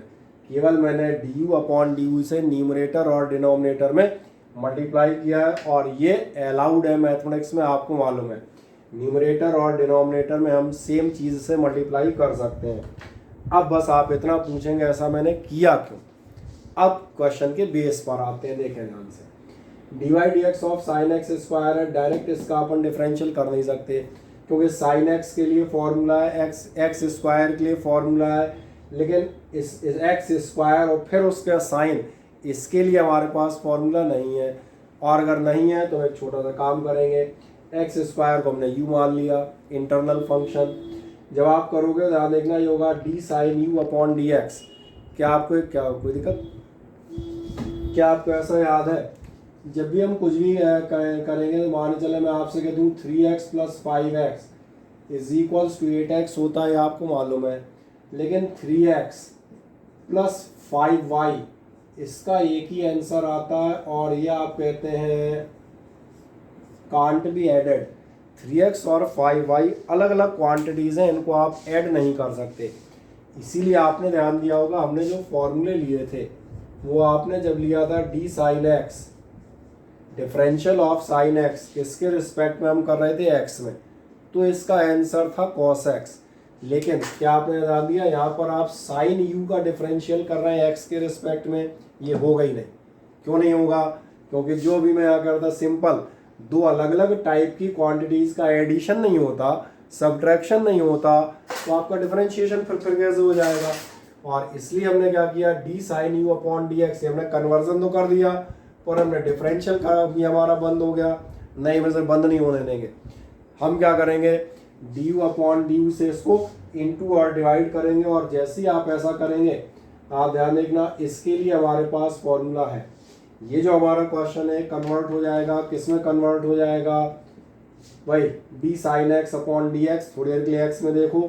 केवल मैंने D you upon D you से न्यूमरेटर और डिनोमिनेटर में मल्टीप्लाई किया है। और ये अलाउड है मैथमेटिक्स में, आपको मालूम है न्यूमरेटर और डिनोमिनेटर में हम सेम चीज़ से मल्टीप्लाई कर सकते हैं। अब बस आप इतना पूछेंगे ऐसा मैंने किया क्यों। अब क्वेश्चन के बेस पर आते हैं, देखें ध्यान से। dy dx of sine x square है, डायरेक्ट इसका अपन डिफरेंशियल कर नहीं सकते क्योंकि साइन एक्स के लिए फॉर्मूला है, एक्स स्क्वायर के लिए फॉर्मूला है, लेकिन इस एक्स स्क्वायर और फिर उसका साइन, इसके लिए हमारे पास फॉर्मूला नहीं है। और अगर नहीं है तो एक छोटा सा काम करेंगे, एक्स स्क्वायर को हमने यू मान लिया, इंटरनल फंक्शन, जब आप करोगे ध्यान देखना ये होगा d sine u upon d x. क्या आपको क्या कोई दिक्कत, क्या आपको ऐसा याद है जब भी हम कुछ भी करेंगे तो मान चले मैं आपसे कह दूँ 3x plus 5x is equals to 8x होता है, आपको मालूम है, लेकिन 3x प्लस 5y इसका एक ही आंसर आता है और ये आप कहते हैं कांट बी एडेड। 3x और 5y अलग अलग क्वांटिटीज़ हैं, इनको आप ऐड नहीं कर सकते। इसीलिए आपने ध्यान दिया होगा हमने जो फॉर्मूले लिए थे वो आपने जब लिया था D sine x, differential of sine x किसके रिस्पेक्ट में हम कर रहे थे, एक्स में, तो इसका आंसर था कॉस एक्स। लेकिन क्या आपने ध्यान दिया यहाँ पर आप साइन यू का डिफरेंशियल कर रहे हैं एक्स के रिस्पेक्ट में, ये होगा ही नहीं। क्यों नहीं होगा, क्योंकि जो भी मैं यहाँ करता सिंपल दो अलग अलग टाइप की क्वांटिटीज़ का एडिशन नहीं होता, सब्ट्रैक्शन नहीं होता, तो आपका डिफरेंशिएशन फिर कैसे हो जाएगा। और इसलिए हमने क्या किया, d sine u upon d x, हमने कन्वर्जन तो कर दिया और हमने डिफरेंशियल का भी हमारा बंद हो गया, नहीं में से बंद नहीं होने देंगे। हम क्या करेंगे, D you upon D you से इसको इनटू और डिवाइड करेंगे, और जैसे ही आप ऐसा करेंगे आप ध्यान देखना इसके लिए हमारे पास फॉर्मूला है। ये जो हमारा क्वेश्चन है कन्वर्ट हो जाएगा, किस में कन्वर्ट हो जाएगा भाई, D sine x upon d x. थोड़ी देर के लिए एक्स में देखो,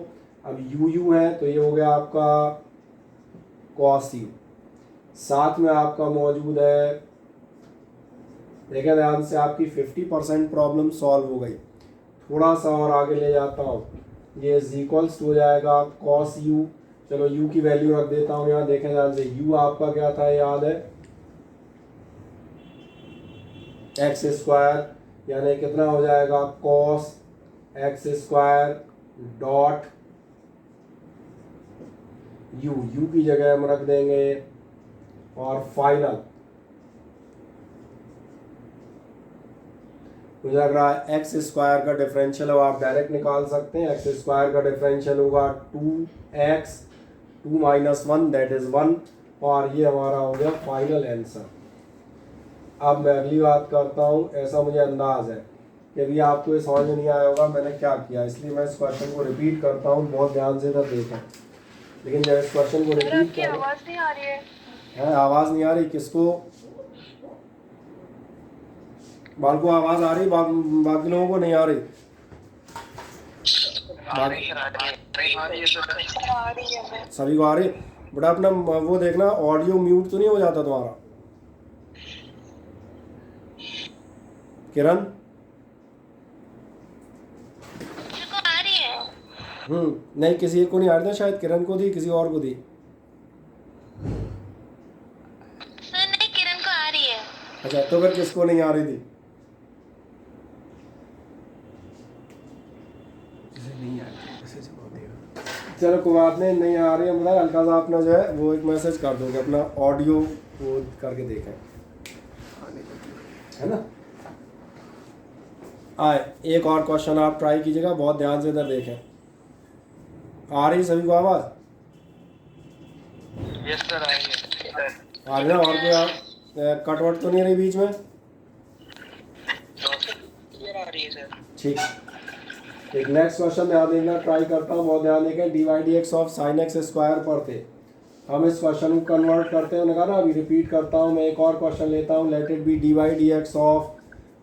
अब यू यू है तो ये हो गया आपका कॉस यू, साथ में आपका मौजूद है, देखें ध्यान से, आपकी 50% प्रॉब्लम सॉल्व हो गई। थोड़ा सा और आगे ले जाता हूँ, ये इज इक्वल्स हो जाएगा कॉस यू, चलो यू की वैल्यू रख देता हूँ यहाँ, देखें ध्यान से, यू आपका क्या था याद है, एक्स स्क्वायर, यानी कितना हो जाएगा cos x square dot U, u की जगह हम रख देंगे, और फाइनल मुझे लग रहा है एक्स स्क्वायर का डिफरेंशियल अब आप डायरेक्ट निकाल सकते हैं। एक्स स्क्वायर का डिफरेंशियल होगा 2x 2 माइनस 1 दैट इज 1, और ये हमारा हो गया फाइनल आंसर। अब मैं अगली बात करता हूँ, ऐसा मुझे अंदाज है कि अभी आपको ये समझ में नहीं आया होगा मैंने क्या किया, इसलिए मैं इस क्वेश्चन को रिपीट करता हूँ, बहुत ध्यान से इधर देखें। लेकिन जब इस क्वेश्चन को रिपीट कर, आवाज नहीं आ रही है, आवाज़ नहीं आ रही, किसको, बाल को आवाज़ आ रही, बाकी लोगों को नहीं आ रही। सभी को आ रही, बट अपना वो देखना ऑडियो म्यूट तो नहीं हो जाता तुम्हारा। किरण को आ रही है, नहीं किसी एक को नहीं आ रही था, शायद किरण को दी, किसी और को दी। सर नहीं किरण को आ रही है। अच्छा तो फिर किसको नहीं आ रही थी, नहीं आ रही, चलो कोई बात नहीं, नहीं आ रही है, मतलब हल्का सा अपना जो है वो एक मैसेज कर दोगे, अपना ऑडियो वो करके देखें, है ना। आए एक और क्वेश्चन आप ट्राई कीजिएगा, बहुत ध्यान से इधर देखें, आ रही सभी को आवाज़? यस सर आ रही है, आ रही ना, और कोई कटवट तो नहीं रही बीच में? क्लियर आ रही है सर। ठीक, एक नेक्स्ट क्वेश्चन ध्यान देना, ट्राई करता हूँ, बहुत ध्यान देखें। D Y D x of sine x square पर थे, हम इस क्वेश्चन को कन्वर्ट करते हैं, कहा ना, अभी रिपीट करता हूँ मैं, एक और क्वेश्चन लेता हूँ, let it be d Y D x of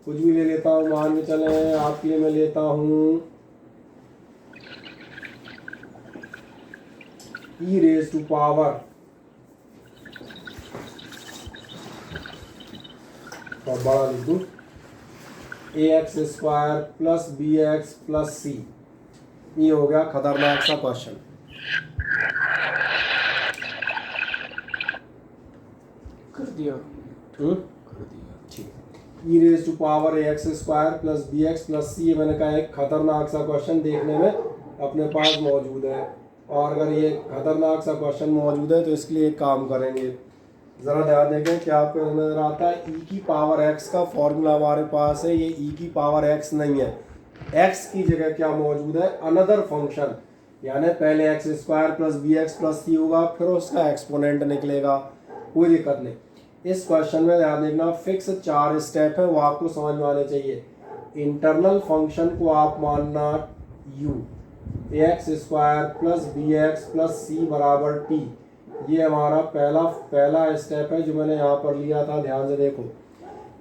कुछ भी ले लेता हूँ, मान के चले आपके लिए मैं लेता हूँ e रेज टू पावर और बड़ा लिख दूँ A X square plus B X plus C. ये हो गया खतरनाक सा क्वेश्चन। कर दिया ठीक, E raise to power A X square plus B X plus C, मैंने कहा एक खतरनाक सा क्वेश्चन देखने में अपने पास मौजूद है, और अगर ये खतरनाक सा क्वेश्चन मौजूद है तो इसके लिए एक काम करेंगे, ज़रा ध्यान देखें कि आपको नज़र आता है ई की पावर एक्स का फॉर्मूला हमारे पास है, ये ई की पावर एक्स नहीं है, एक्स की जगह क्या मौजूद है, अनदर फंक्शन, यानी पहले X square plus B X plus C होगा, फिर उसका एक्सपोनेंट निकलेगा, कोई दिक्कत नहीं। इस क्वेश्चन में ध्यान देखना फिक्स 4 स्टेप है, वो आपको समझ में आने चाहिए। इंटरनल फंक्शन को आप मानना u, A X square plus B X plus C बराबर टी। ये हमारा पहला स्टेप है जो मैंने यहाँ पर लिया था, ध्यान से देखो।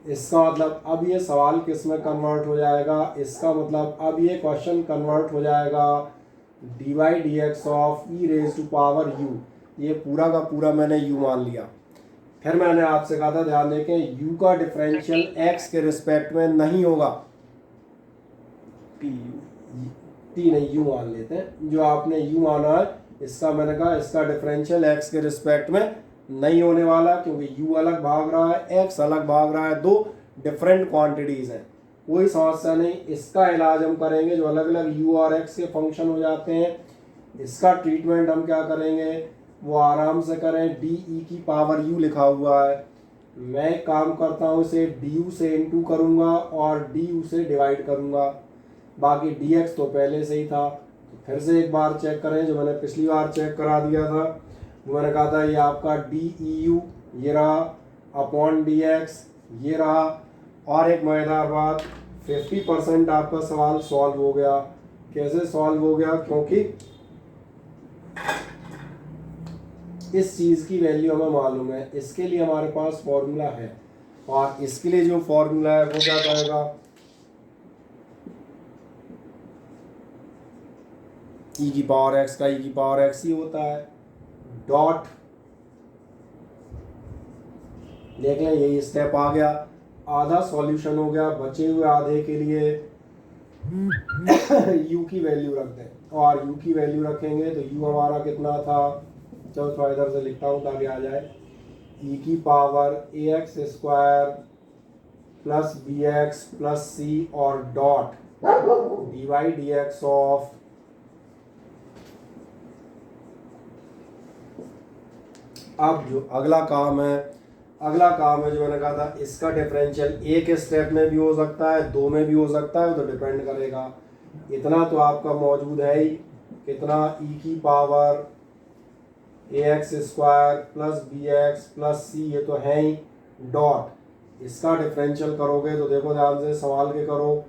इसका मतलब अब ये सवाल किस में कन्वर्ट हो जाएगा, इसका मतलब अब ये क्वेश्चन कन्वर्ट हो जाएगा D Y D x of E raise to power u. ये पूरा का पूरा मैंने u मान लिया। फिर मैंने आपसे कहा था, ध्यान देखें, u का डिफरेंशियल x के रिस्पेक्ट में नहीं होगा। टी नहीं, u मान लेते हैं। जो आपने u माना है, इसका मैंने कहा इसका डिफरेंशियल x के रिस्पेक्ट में नहीं होने वाला, क्योंकि u अलग भाग रहा है, x अलग भाग रहा है, दो डिफरेंट क्वांटिटीज हैं। कोई समस्या नहीं, इसका इलाज हम करेंगे। जो अलग अलग u और x के फंक्शन हो जाते हैं, इसका ट्रीटमेंट हम क्या करेंगे, वो आराम से करें। डी ई की पावर u लिखा हुआ है, मैं एक काम करता हूँ, इसे du से इनटू करूँगा और du से डिवाइड करूँगा। बाकी dx तो पहले से ही था। फिर से एक बार चेक करें, जो मैंने पिछली बार चेक करा दिया था। वो मैंने कहा था ये आपका du ये रहा अपॉन dx ये रहा। और एक मज़ेदार बात, 50% आपका सवाल सॉल्व हो गया। कैसे सॉल्व हो गया, क्योंकि इस चीज़ की वैल्यू हमें मालूम है, इसके लिए हमारे पास फॉर्मूला है। और इसके लिए जो फॉर्मूला है वो क्या करेगा, ई की पावर x का ई की पावर x ही होता है। डॉट, देख लें यही स्टेप आ गया, आधा सॉल्यूशन हो गया। बचे हुए आधे के लिए u की वैल्यू रख दें। और u की वैल्यू रखेंगे तो u हमारा कितना था, चलो थोड़ा इधर से लिखता हूँ ताकि आ जाए। ई की power A X square plus B X plus C और dot D Y D x of अब जो अगला काम है जो मैंने कहा था, इसका डिफरेंशियल एक स्टेप में भी हो सकता है, दो में भी हो सकता है, तो डिपेंड करेगा। इतना तो आपका मौजूद है ही, कितना ई की power A X square plus B X plus C, ये तो है ही। डॉट इसका डिफरेंशियल करोगे तो देखो ध्यान से संभाल के करो।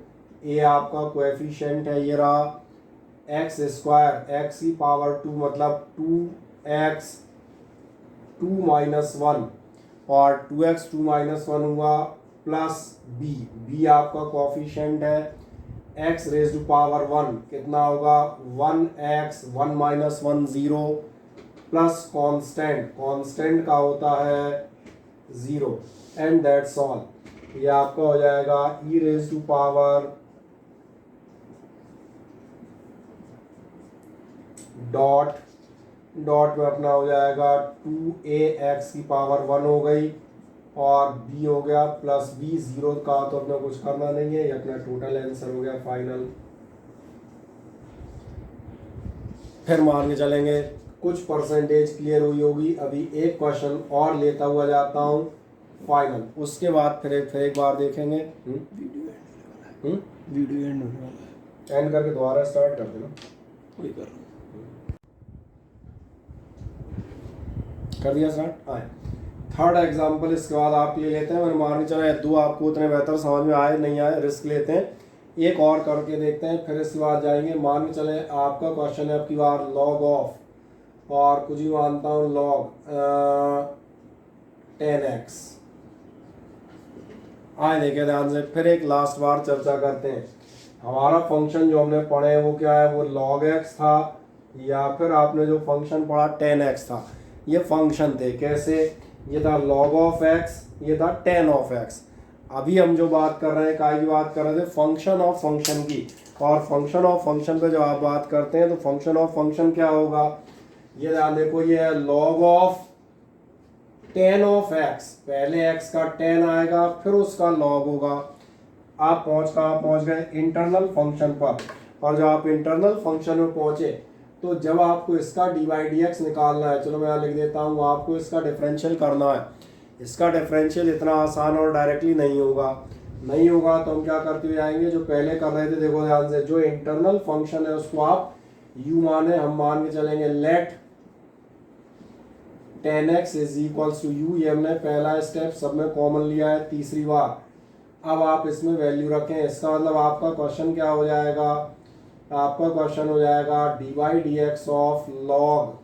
ए आपका कोएफिशिएंट है, ये रहा एक्स स्क्वायर एक्स की पावर 2 मतलब 2x 2 माइनस 1 और 2x 2 माइनस 1 हुआ प्लस b आपका कोएफिशिएंट है x रेज टू पावर 1 कितना होगा 1x 1 माइनस 1 0 प्लस कांस्टेंट का होता है 0 एंड दैट्स ऑल। ये आपका हो जाएगा e raise to power dot में अपना हो जाएगा 2ax की पावर 1 हो गई और b हो गया प्लस b, 0 का तो अपना कुछ करना नहीं है, ये अपना टोटल आंसर हो गया फाइनल। फिर मान के चलेंगे कुछ परसेंटेज क्लियर हुई होगी। अभी एक क्वेश्चन और लेता हुआ जाता हूँ फाइनल, उसके बाद फिर एक बार देखेंगे। वीडियो एंड होने वाला है, एंड करके दोबारा स्टार्ट कर देना। वही कर रहा हूँ। कर दिया स्टार्ट। आए थर्ड एग्जांपल इसके बाद आप ले लेते हैं। मैंने मान के चला दो आपको उतने बेहतर समझ में आए नहीं आए, रिस्क लेते हैं, एक और करके देखते हैं, फिर इसके बाद जाएंगे। मान के चले आपका क्वेश्चन है आपकी बार लॉग ऑफ, और कुछ ही मानता हूँ लॉग 10x। आए देखे ध्यान से, फिर एक लास्ट बार चर्चा करते हैं। हमारा फंक्शन जो हमने पढ़े वो क्या है, वो log x था, या फिर आपने जो फंक्शन पढ़ा 10x था। ये फंक्शन थे कैसे, ये था log ऑफ x, ये था tan ऑफ x। अभी हम जो बात कर रहे हैं, काय की बात कर रहे थे, फंक्शन ऑफ फंक्शन की। और फंक्शन ऑफ फंक्शन पे जब आप बात करते हैं तो फंक्शन ऑफ फंक्शन क्या होगा, ये ध्यान देखो, ये है log of tan of x। पहले x का tan आएगा, फिर उसका log होगा। आप कहाँ पहुंच गए, इंटरनल फंक्शन पर। और जब आप इंटरनल फंक्शन में पहुंचे तो जब आपको इसका डी बाई डी एक्स निकालना है, चलो मैं यहाँ लिख देता हूँ, आपको इसका डिफरेंशियल करना है। इसका डिफरेंशियल इतना आसान और डायरेक्टली नहीं होगा तो हम क्या करते हुए आएंगे, जो पहले कर रहे थे, देखो ध्यान से, जो इंटरनल फंक्शन है उसको आप u माने, हम मान के चलेंगे let 10x is equals to u। ये हमने पहला स्टेप सब में कॉमन लिया है तीसरी बार। अब आप इसमें वैल्यू रखें, इसका मतलब आपका क्वेश्चन क्या हो जाएगा, आपका क्वेश्चन हो जाएगा D Y D x of log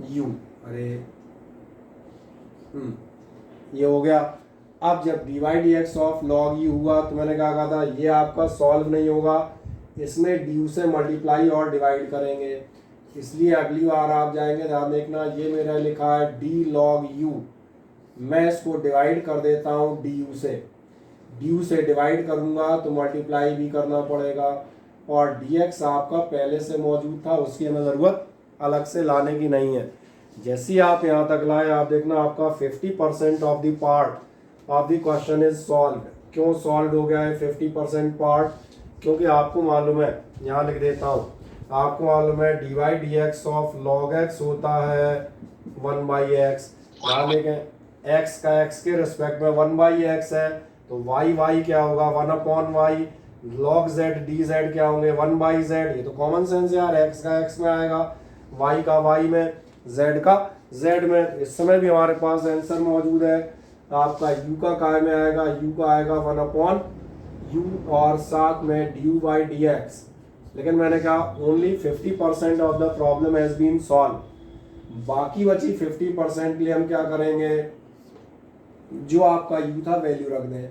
u. अरे ये हो गया। अब जब d Y D x of log u हुआ तो मैंने क्या कहा था, ये आपका सॉल्व नहीं होगा, इसमें डी से मल्टीप्लाई और डिवाइड करेंगे। इसलिए अगली बार आप जाएंगे, ध्यान देखना, ये मेरा लिखा है डी लॉग यू, मैं इसको डिवाइड कर देता हूँ डी यू से। डी यू से डिवाइड करूँगा तो मल्टीप्लाई भी करना पड़ेगा, और डी एक्स आपका पहले से मौजूद था, उसकी हमें ज़रूरत अलग से लाने की नहीं है। जैसे ही आप यहाँ तक लाए, आप देखना आपका 50% of the part of the question is solve. क्यों सॉल्व हो गया है 50% पार्ट? क्योंकि आपको मालूम है, यहाँ लिख देता हूँ, आपको मालूम है D Y D x of log x होता है 1/x। ध्यान देखें, एक्स का एक्स के रिस्पेक्ट में 1/x है, तो y क्या होगा 1/y। Log z D z क्या होंगे 1/z। ये तो कॉमन सेंस यार, x का x में आएगा, y का y में, z का z में। इस समय भी हमारे पास आंसर मौजूद है। आपका u का काय में आएगा, u का आएगा 1/u, और साथ में du/dx। लेकिन मैंने कहा only 50% of the problem has been solve. बाकी बची 50% के लिए हम क्या करेंगे, जो आपका u था वैल्यू रख दें।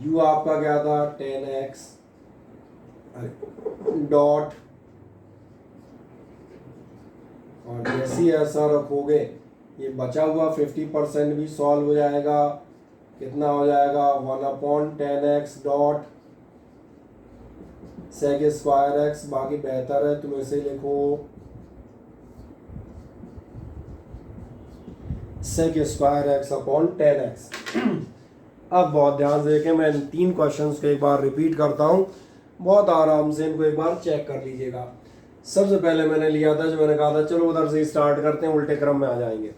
u आपका क्या था 10x डॉट, और जैसे ही ऐसा रखोगे ये बचा हुआ 50% भी सॉल्व हो जाएगा। कितना हो जाएगा 1/10x dot sec square x. बाकी बेहतर है तुम इसे लिखो सेक स्क्वायर एक्स अपॉन 10x। अब बहुत ध्यान से देखें, मैं इन 3 क्वेश्चंस को एक बार रिपीट करता हूँ, बहुत आराम से इनको एक बार चेक कर लीजिएगा। सबसे पहले मैंने लिया था, जो मैंने कहा था चलो उधर से स्टार्ट करते हैं, उल्टे क्रम में आ जाएंगे।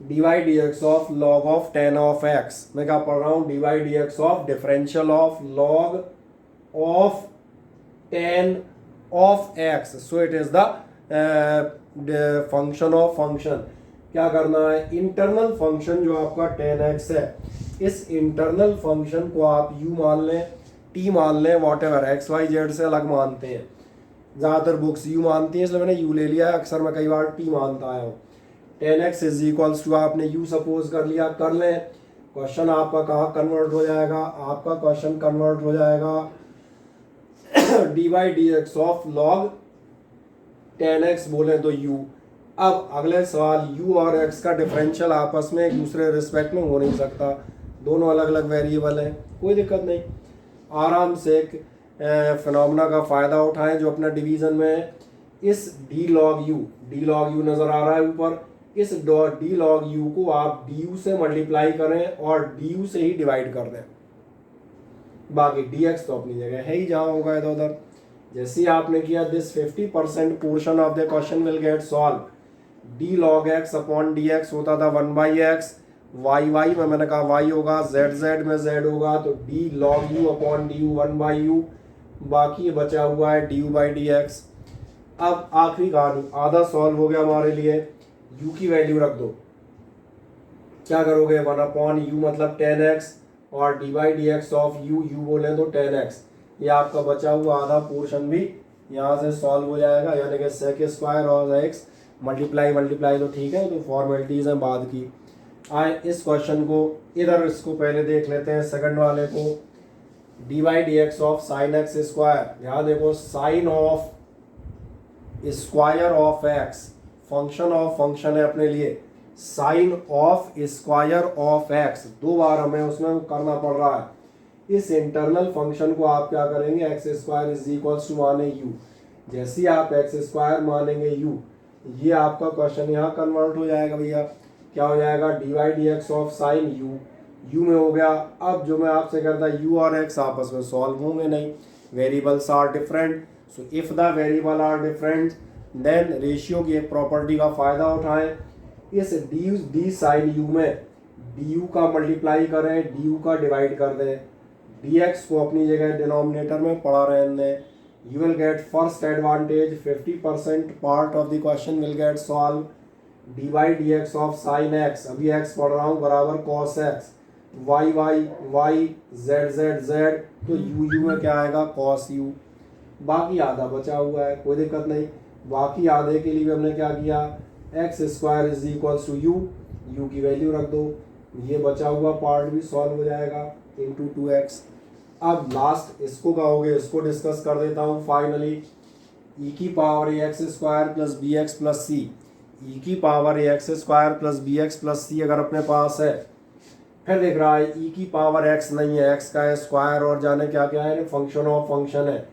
D Y D x of log of 10 of x. मैं क्या पढ़ रहा हूँ, D Y D x of differential of log of 10 of x, so it is the function of function. क्या करना है, इंटरनल फंक्शन जो आपका 10x है, इस इंटरनल फंक्शन को आप u मान लें, t मान लें, whatever, x y z से अलग मानते हैं। ज़्यादातर बुक्स u मानती हैं, इसलिए मैंने u ले लिया है, अक्सर मैं कई बार t मानता आया हूँ। 10x इज इक्वल्स टू, आपने u सपोज कर लिया, कर लें। क्वेश्चन आपका कहाँ कन्वर्ट हो जाएगा, आपका क्वेश्चन कन्वर्ट हो जाएगा D Y D x of log 10x बोले तो u। अब अगले सवाल, u और x का डिफरेंशियल आपस में एक दूसरे रिस्पेक्ट में हो नहीं सकता, दोनों अलग अलग वेरिएबल हैं, कोई दिक्कत नहीं। आराम से एक फिनोमेना का फ़ायदा उठाएं जो अपना डिवीज़न में है। इस डी लॉग यू नज़र आ रहा है ऊपर, इस डी लॉग यू को आप डी यू से मल्टीप्लाई करें और डी यू से ही डिवाइड कर दें। बाकी डी एक्स तो अपनी जगह है ही, जहाँ होगा इधर उधर। जैसे ही आपने किया, this 50% portion of the question will get solve. D log x upon d x होता था 1/x, वाई में मैंने कहा y होगा, z में z होगा, तो D log you upon D you 1/u। बाकी बचा हुआ है du/dx। अब आखिरी कहानी, आधा सॉल्व हो गया हमारे लिए। u की वैल्यू रख दो, क्या करोगे 1/u मतलब 10x, और dy/dx ऑफ u बोले तो 10x। ये आपका बचा हुआ आधा पोर्शन भी यहाँ से सॉल्व हो जाएगा, यानी कि सेक स्क्वायर और x मल्टीप्लाई तो ठीक है, तो फॉर्मेलिटीज़ हैं बाद की। आए इस क्वेश्चन को इधर, इसको पहले देख लेते हैं, सेकंड वाले को। D Y D x of sine x square. ध्यान देखो, sine of square of x, function of function है अपने लिए, sine of square of x 2 बार हमें उसमें करना पड़ रहा है। इस इंटरनल फंक्शन को आप क्या करेंगे, x square is equals to माने यू। जैसे ही आप एक्स स्क्वायर मानेंगे यू, ये आपका क्वेश्चन यहाँ कन्वर्ट हो जाएगा भैया। क्या हो जाएगा, D Y D x of sine u में हो गया। अब जो मैं आपसे कहता, यू और एक्स आपस में सॉल्व होंगे नहीं, variables are different, so if the variable are different then ratio की एक प्रॉपर्टी का फ़ायदा उठाएं। इस डी साइन यू में डी यू का मल्टीप्लाई करें, डी यू का डिवाइड कर दें, डी एक्स को अपनी जगह डिनोमिनेटर में पड़ा रहने दें। You will get first advantage, 50% part of the question will get solved. dy dx of sin x, अभी x पढ़ रहा हूँ, बराबर cos x, y z, तो u में क्या आएगा cos u। बाकी आधा बचा हुआ है, कोई दिक्कत नहीं। बाकी आधे के लिए भी हमने क्या किया, x square is equals to u, u की वैल्यू रख दो, ये बचा हुआ पार्ट भी सॉल्व हो जाएगा इंटू 2x। अब लास्ट इसको कहोगे, इसको डिस्कस कर देता हूँ फाइनली। ई की power A X square plus B X plus C, E की power A X square plus B X plus C अगर अपने पास है, फिर देख रहा है ई की पावर एक्स नहीं है, एक्स का है स्क्वायर और जाने क्या क्या है, फंक्शन ऑफ फंक्शन है।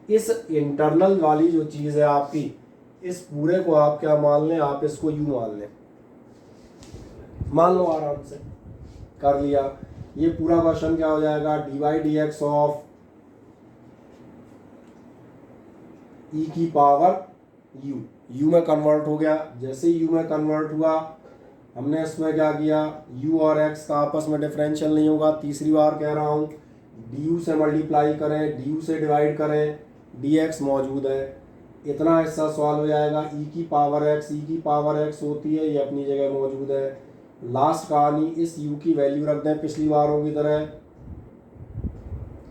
इस इंटरनल वाली जो चीज़ है आपकी, इस पूरे को आप क्या मान लें, आप इसको यू मान लें, मान लो आराम से, कर लिया। ये पूरा क्वेश्चन क्या हो जाएगा, D Y D x of E की पावर यू में कन्वर्ट हो गया। जैसे यू में कन्वर्ट हुआ, हमने इसमें क्या किया, u और x का आपस में डिफरेंशियल नहीं होगा, तीसरी बार कह रहा हूँ, du से मल्टीप्लाई करें, du से डिवाइड करें, dx मौजूद है, इतना हिस्सा सॉल्व हो जाएगा। e की पावर x होती है, ये अपनी जगह मौजूद है। लास्ट कहानी, इस u की वैल्यू रख दें पिछली बारों की तरह।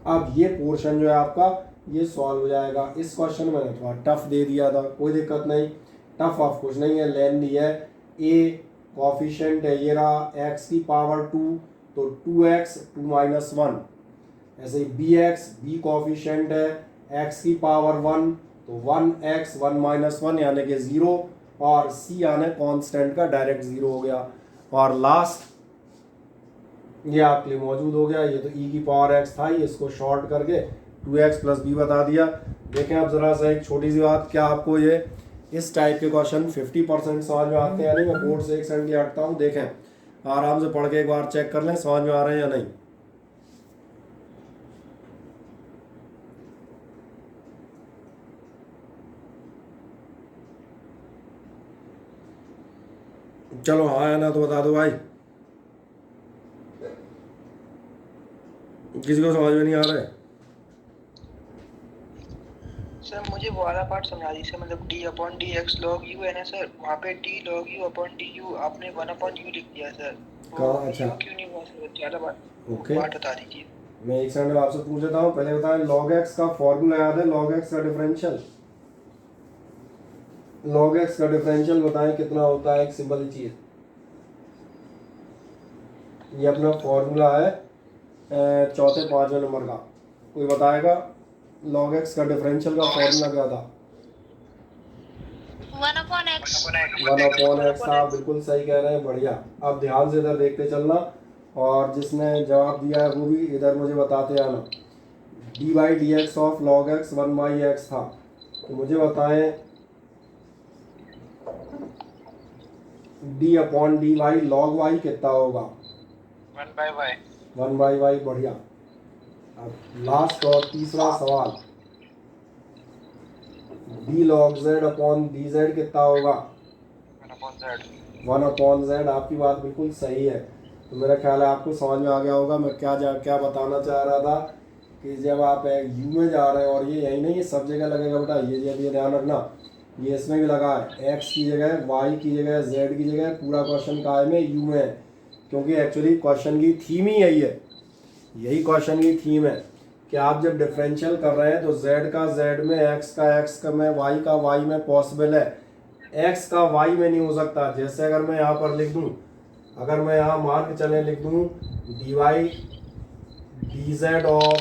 अब ये पोर्शन जो है आपका, ये सॉल्व हो जाएगा। इस क्वेश्चन में मैंने थोड़ा टफ दे दिया था, कोई दिक्कत नहीं, टफ ऑफ कुछ नहीं है, लेंथी है। a कॉफिशिएंट है ये रहा, x की पावर 2 तो 2x 2 माइनस 1। ऐसे ही b कॉफिशिएंट है, x की पावर 1 तो 1x 1 माइनस 1 यानी कि 0, और c यानी कांस्टेंट का डायरेक्ट 0 हो गया। और लास्ट ये आपके लिए मौजूद हो गया, ये तो e की पावर x था, ये इसको शॉर्ट करके 2x प्लस b बता दिया। देखें अब ज़रा सा एक छोटी सी बात, क्या आपको ये इस टाइप के क्वेश्चन 50% समझ में आते हैं या नहीं। मैं बोर्ड से एक सेकंड लिए हटता हूँ, देखें आराम से पढ़ के एक बार चेक कर लें समझ में आ रहे हैं या नहीं। चलो हाँ या ना तो बता दो भाई, किसी को समझ में नहीं आ रहा है। सर मुझे वो वाला पार्ट समझा दीजिए, मतलब d upon d x log you है ना सर, वहाँ पे d log you upon D you आपने 1 अपॉन यू लिख दिया सर, कहाँ? अच्छा क्यों नहीं हुआ सर, ज़्यादा बात ओके, बात बता दीजिए। मैं एक सेकंड में आपसे पूछ लेता हूँ, पहले बताएं लॉग एक्स का फॉर्मूला याद है, लॉग एक्स का डिफरेंशियल, लॉग एक्स का डिफरेंशियल बताएं कितना होता है। एक सिंपल चीज़, ये अपना फॉर्मूला है चौथे पाँचवें नंबर का, कोई बताएगा लॉग एक्स का डिफरेंशियल का फॉर्मूला क्या था? 1 upon x। 1 अपॉन एक्स, आप बिल्कुल सही कह रहे हैं, बढ़िया। अब ध्यान से इधर देखते चलना, और जिसने जवाब दिया है वो भी इधर मुझे बताते आना। D by D x of log x 1 by x था, तो मुझे बताएं d upon d y log y कितना होगा? 1 बाई वाई, बढ़िया। अब लास्ट और तीसरा सवाल, D log Z upon D Z कितना होगा? 1 अपॉन जेड। आपकी बात बिल्कुल सही है, तो मेरा ख्याल है आपको समझ में आ गया होगा मैं क्या बताना चाह रहा था, कि जब आप यू में जा रहे हैं, और ये यही नहीं, ये सब जगह लगेगा बेटा, ये ध्यान रखना, ये इसमें भी लगा है, एक्स की जगह वाई की जगह जेड की जगह, पूरा क्वेश्चन काय में यू में है, क्योंकि एक्चुअली क्वेश्चन की थीम ही यही है, यही क्वेश्चन की थीम है कि आप जब डिफरेंशियल कर रहे हैं तो z का z में, x का x में, y का y में पॉसिबल है, x का y में नहीं हो सकता। जैसे अगर मैं यहाँ पर लिख दूँ, अगर मैं यहाँ मान के चले लिख दूँ d Y d z of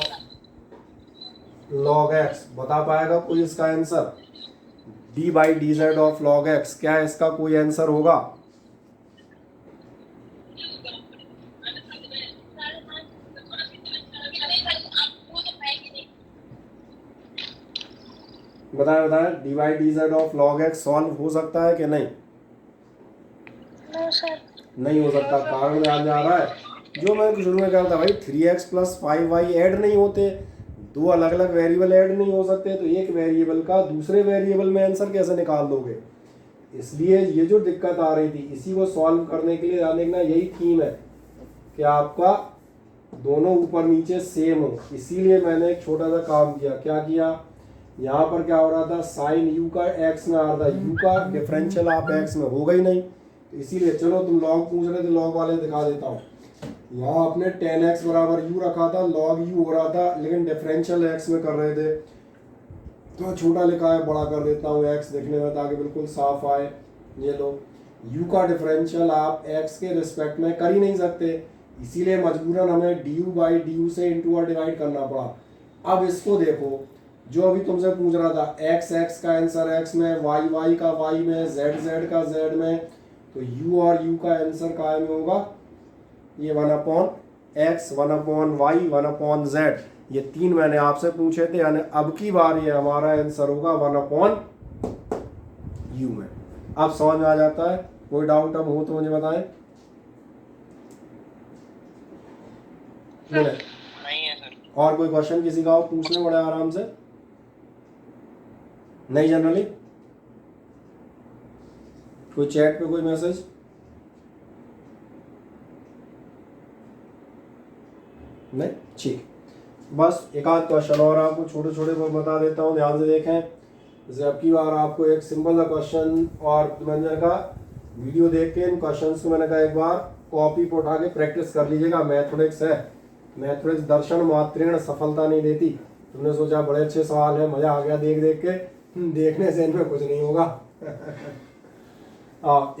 log x, बता पाएगा कोई इसका answer? D by d z of log x, क्या इसका कोई आंसर होगा? बताएं d by d z of log x solve हो सकता है कि नहीं? No sir. नहीं हो सकता। कारण में आ जा रहा है, जो मैं शुरू में कहा था भाई, 3x प्लस 5y ऐड नहीं होते, दो अलग अलग वेरिएबल ऐड नहीं हो सकते, तो एक वेरिएबल का दूसरे वेरिएबल में आंसर कैसे निकाल दोगे? इसलिए ये जो दिक्कत आ रही थी, इसी को सॉल्व करने के लिए ध्यान देखना, यही थीम है कि आपका दोनों ऊपर नीचे सेम हो। इसीलिए मैंने एक छोटा सा काम किया, क्या किया, यहाँ पर क्या हो रहा था, साइन यू का एक्स में आ रहा था, यू का डिफरेंशियल आप एक्स में होगा ही नहीं, तो इसीलिए चलो तुम लॉग पूछ रहे थे, लॉग वाले दिखा देता हूँ। यहाँ आपने 10x बराबर यू रखा था, लॉग यू हो रहा था, लेकिन डिफरेंशियल एक्स में कर रहे थे, तो छोटा लिखा है, बड़ा कर देता हूँ x देखने में ताकि बिल्कुल साफ आए। ये लो, u का डिफरेंशियल आप x के रिस्पेक्ट में कर ही नहीं सकते, इसीलिए मजबूरन हमें du बाई du से इंटू और डिवाइड करना पड़ा। अब इसको देखो, जो अभी तुमसे पूछ रहा था x x का आंसर x में, y y का y में, z z का z में, तो u और u का आंसर काय में होगा? ये 1/x 1/y 1/z, ये तीन मैंने आपसे पूछे थे, यानी अब की बार ये हमारा आंसर होगा 1/u में। अब समझ में आ जाता है? कोई डाउट अब हो तो मुझे बताएं। नहीं है सर। और कोई क्वेश्चन किसी का और पूछ लें बड़े आराम से? नहीं जनरली? कोई चैट पे कोई मैसेज? नहीं, ठीक। बस एक आध क्वेश्चन और आपको छोटे छोटे को बता देता हूँ, ध्यान से देखें। जैसे अब की बार आपको एक सिंपल सा क्वेश्चन, और मैंने कहा वीडियो देख के इन क्वेश्चंस को मैंने कहा एक बार कॉपी पर उठा के प्रैक्टिस कर लीजिएगा। मैथमेटिक्स है, मैथमेटिक्स दर्शन मात्रेण सफलता नहीं देती। तुमने सोचा बड़े अच्छे सवाल है, मजा आ गया देख देख के, देखने से इनमें कुछ नहीं होगा।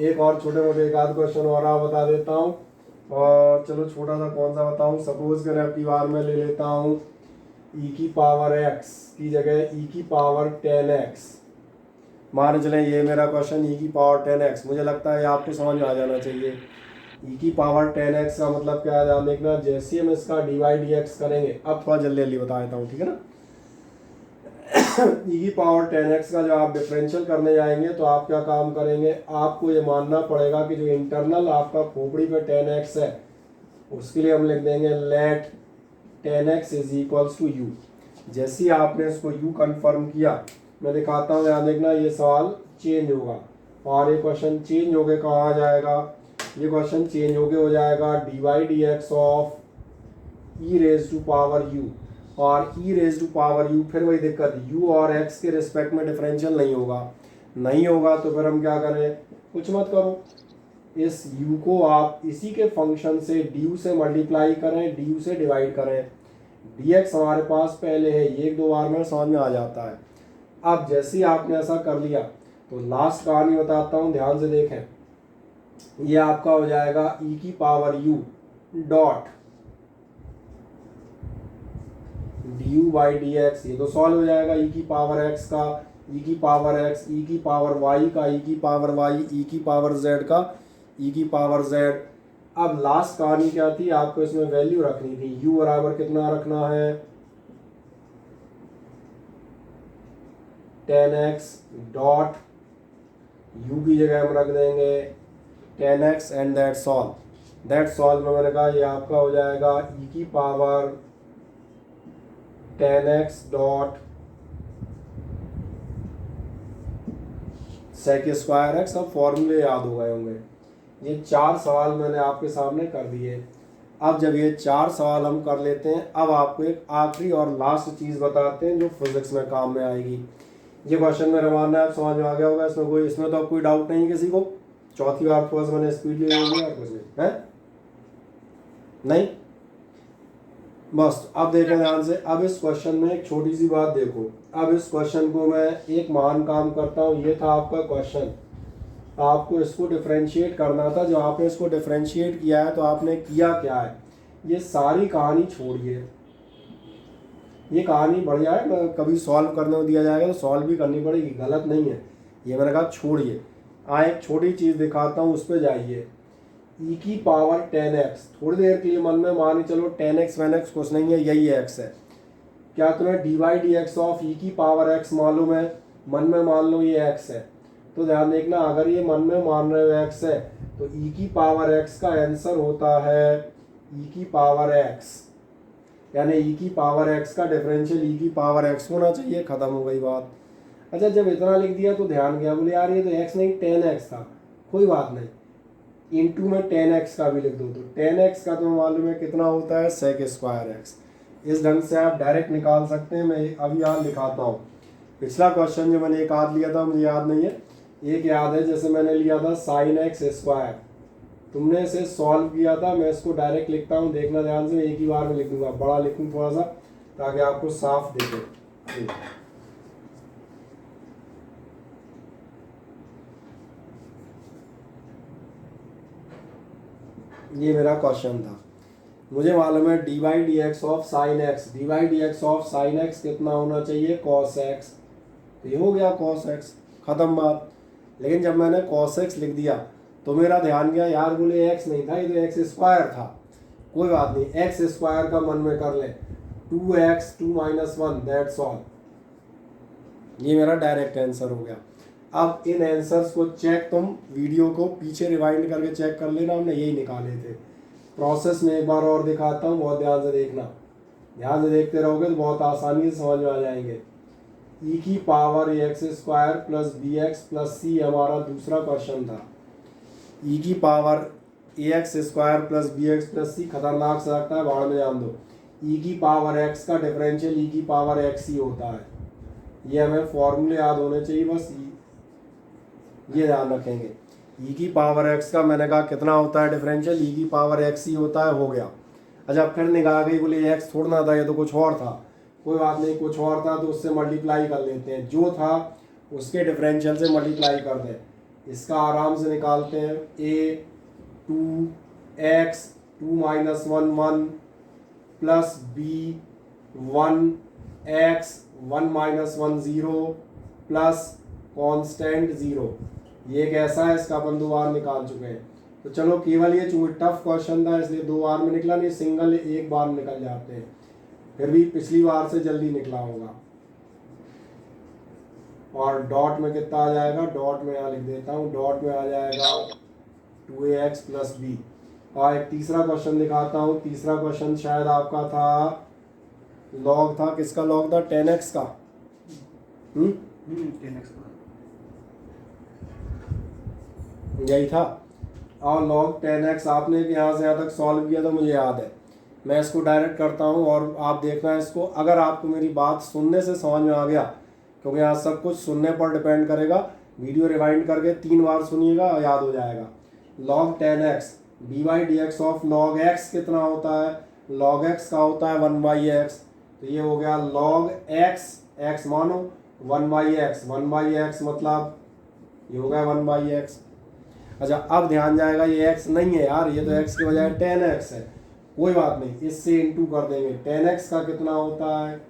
एक और छोटे मोटे एक आध क्वेश्चन और आप बता देता हूँ। और चलो छोटा सा कौन सा बताऊँ, सपोज करें अब की बार में ले लेता हूँ e की पावर x की जगह e की पावर 10x। मान चलें ये मेरा क्वेश्चन e की पावर 10x, मुझे लगता है आपको समझ में आ जाना चाहिए। e की पावर 10x का मतलब क्या है, ध्यान देखना। जैसे हम इसका dy dx करेंगे, अब थोड़ा जल्दी जल्दी बता देता हूँ, ठीक है ना। e की पावर 10x का जो आप डिफरेंशियल करने जाएंगे तो आप क्या काम करेंगे, आपको ये मानना पड़ेगा कि जो इंटरनल आपका खोपड़ी पे 10x है, उसके लिए हम लिख देंगे let 10x is equals to u। जैसे ही आपने इसको u कंफर्म किया, मैं दिखाता हूँ, ध्यान देखना, ये सवाल चेंज होगा और ये क्वेश्चन चेंज हो गए कहाँ आ जाएगा, ये क्वेश्चन चेंज हो गए हो जाएगा dy dx of e raise to power u। और e raise to power u, फिर वही दिक्कत, u और x के रिस्पेक्ट में डिफरेंशियल नहीं होगा। नहीं होगा तो फिर हम क्या करें, कुछ मत करो, इस u को आप इसी के फंक्शन से du से मल्टीप्लाई करें, du से डिवाइड करें। dx हमारे पास पहले है, ये एक दो बार में समझ में आ जाता है। अब जैसे ही आपने ऐसा कर लिया तो लास्ट कहानी बताता हूँ, ध्यान से देखें। ये आपका हो जाएगा e की power u dot du by dx, ये तो सॉल्व हो जाएगा e की पावर x का, e की पावर x, e की पावर y का, e की पावर y, e की पावर z का, e की पावर z। अब लास्ट कहानी क्या थी, आपको इसमें वैल्यू रखनी थी, u बराबर कितना रखना है, 10x डॉट u की जगह हम रख देंगे 10x and that's all. That's all में मैंने कहा ये आपका हो जाएगा e की power 10x dot sec square x. अब फॉर्मूले याद हो गए होंगे। ये 4 सवाल मैंने आपके सामने कर दिए। अब जब ये 4 सवाल हम कर लेते हैं, अब आपको एक आखिरी और लास्ट चीज़ बताते हैं जो फिजिक्स में काम में आएगी। ये क्वेश्चन मेरा मानना है आप समझ में आ गया होगा, इसमें तो अब कोई डाउट नहीं किसी को। चौथी बार थोड़ा सा मैंने स्पीड ले लिया और कुछ नहीं है, नहीं बस। अब देखें ध्यान से, अब इस क्वेश्चन में एक छोटी सी बात देखो। अब इस क्वेश्चन को मैं एक महान काम करता हूँ। ये था आपका क्वेश्चन, आपको इसको डिफरेंशिएट करना था। जो आपने इसको डिफरेंशिएट किया है तो आपने किया क्या है, ये सारी कहानी छोड़िए। ये कहानी बढ़िया है, कभी सॉल्व करने को दिया जाएगा तो सॉल्व भी करनी पड़ेगी, गलत नहीं है। ये मैंने कहा छोड़िए। एक छोटी चीज़ दिखाता हूँ, उस पर जाइए। e की पावर 10x, थोड़ी देर के लिए मन में मान चलो 10x 1x कुछ नहीं है, यही x है। क्या तुम्हें dy dx ऑफ e की पावर x मालूम है? मन में मान लो ये x है। तो ध्यान देखना, अगर ये मन में मान रहे हो x है तो e की पावर x का आंसर होता है e की पावर x, यानी e की पावर x का डिफरेंशियल e की पावर x होना चाहिए। ख़त्म हो गई बात। अच्छा, जब इतना लिख दिया तो ध्यान गया, बोले यार ये तो x नहीं 10x था। कोई बात नहीं, इंटू में 10x का भी लिख दो तो 10x का तो मालूम है कितना होता है, सेक स्क्वायर x। इस ढंग से आप डायरेक्ट निकाल सकते हैं। मैं अभी यहाँ दिखाता हूँ। पिछला क्वेश्चन जो मैंने एक आध लिया था मुझे याद नहीं है, एक याद है जैसे मैंने लिया था साइन x स्क्वायर। तुमने इसे सॉल्व किया था, मैं इसको डायरेक्ट लिखता हूँ, देखना ध्यान से। एक ही बार में लिख दूंगा, बड़ा लिखूँ थोड़ा सा ताकि आपको साफ दिखे। ये मेरा क्वेश्चन था। मुझे मालूम है D by D x of sine x, D by D x of sine x कितना होना चाहिए, कॉस एक्स। तो ये हो गया कॉस एक्स, ख़त्म बात। लेकिन जब मैंने कॉस एक्स लिख दिया तो मेरा ध्यान गया यार बोले एक्स नहीं था, ये तो एक्स स्क्वायर था। कोई बात नहीं, एक्स स्क्वायर का मन में कर ले, 2x 2 - 1 दैट्स ऑल। ये मेरा डायरेक्ट आंसर हो गया। अब इन आंसर्स को चेक तुम वीडियो को पीछे रिवाइंड करके चेक कर लेना, हमने यही निकाले थे। प्रोसेस में एक बार और दिखाता हूँ, बहुत ध्यान से देखना। ध्यान से देखते रहोगे तो बहुत आसानी से समझ में आ जाएंगे। e की power ax² plus bx plus c हमारा दूसरा क्वेश्चन था। e की power ax² plus bx plus c खतरनाक सा लगता है, बाहर में जान दो। e की पावर x का डिफरेंशियल e की पावर x ही होता है। ये हमें फॉर्मूले याद होने चाहिए, बस ये ध्यान रखेंगे। e की पावर x का मैंने कहा कितना होता है डिफरेंशियल, e की पावर x ही होता है, हो गया। अच्छा फिर निकाल गई बोले x थोड़ा था, ये तो कुछ और था। कोई बात नहीं, कुछ और था तो उससे मल्टीप्लाई कर लेते हैं, जो था उसके डिफरेंशियल से मल्टीप्लाई कर दें। इसका आराम से निकालते हैं, a 2x 2 - 1 1 plus b 1x 1 - 1 0 plus constant 0। ये कैसा है, इसका अपन 2 बार निकाल चुके हैं। तो चलो केवल ये चूंकि टफ क्वेश्चन था इसलिए 2 बार में निकला नहीं, सिंगल एक बार निकल जाते हैं, फिर भी पिछली बार से जल्दी निकला होगा। और डॉट में कितना आ जाएगा, डॉट में यहाँ लिख देता हूँ, डॉट में आ जाएगा 2ax प्लस b। और एक तीसरा क्वेश्चन दिखाता हूँ। तीसरा क्वेश्चन शायद आपका था, लॉग था, किसका लॉग था, 10x का। 10x यही था। और लॉग 10x आपने यहाँ से यहाँ तक सॉल्व किया तो मुझे याद है। मैं इसको डायरेक्ट करता हूँ और आप देखना है इसको। अगर आपको मेरी बात सुनने से समझ में आ गया, क्योंकि यहाँ सब कुछ सुनने पर डिपेंड करेगा, वीडियो रिवाइंड करके 3 बार सुनिएगा, याद हो जाएगा। log 10x D by D x of log x कितना होता है, log x का होता है 1/x। तो ये हो गया log x, x मानो 1/x, 1/x मतलब ये हो गया 1/x। अच्छा अब ध्यान जाएगा, ये x नहीं है यार, ये तो x के बजाय 10x है। कोई बात नहीं, इससे इंटू कर देंगे। 10x का कितना होता है,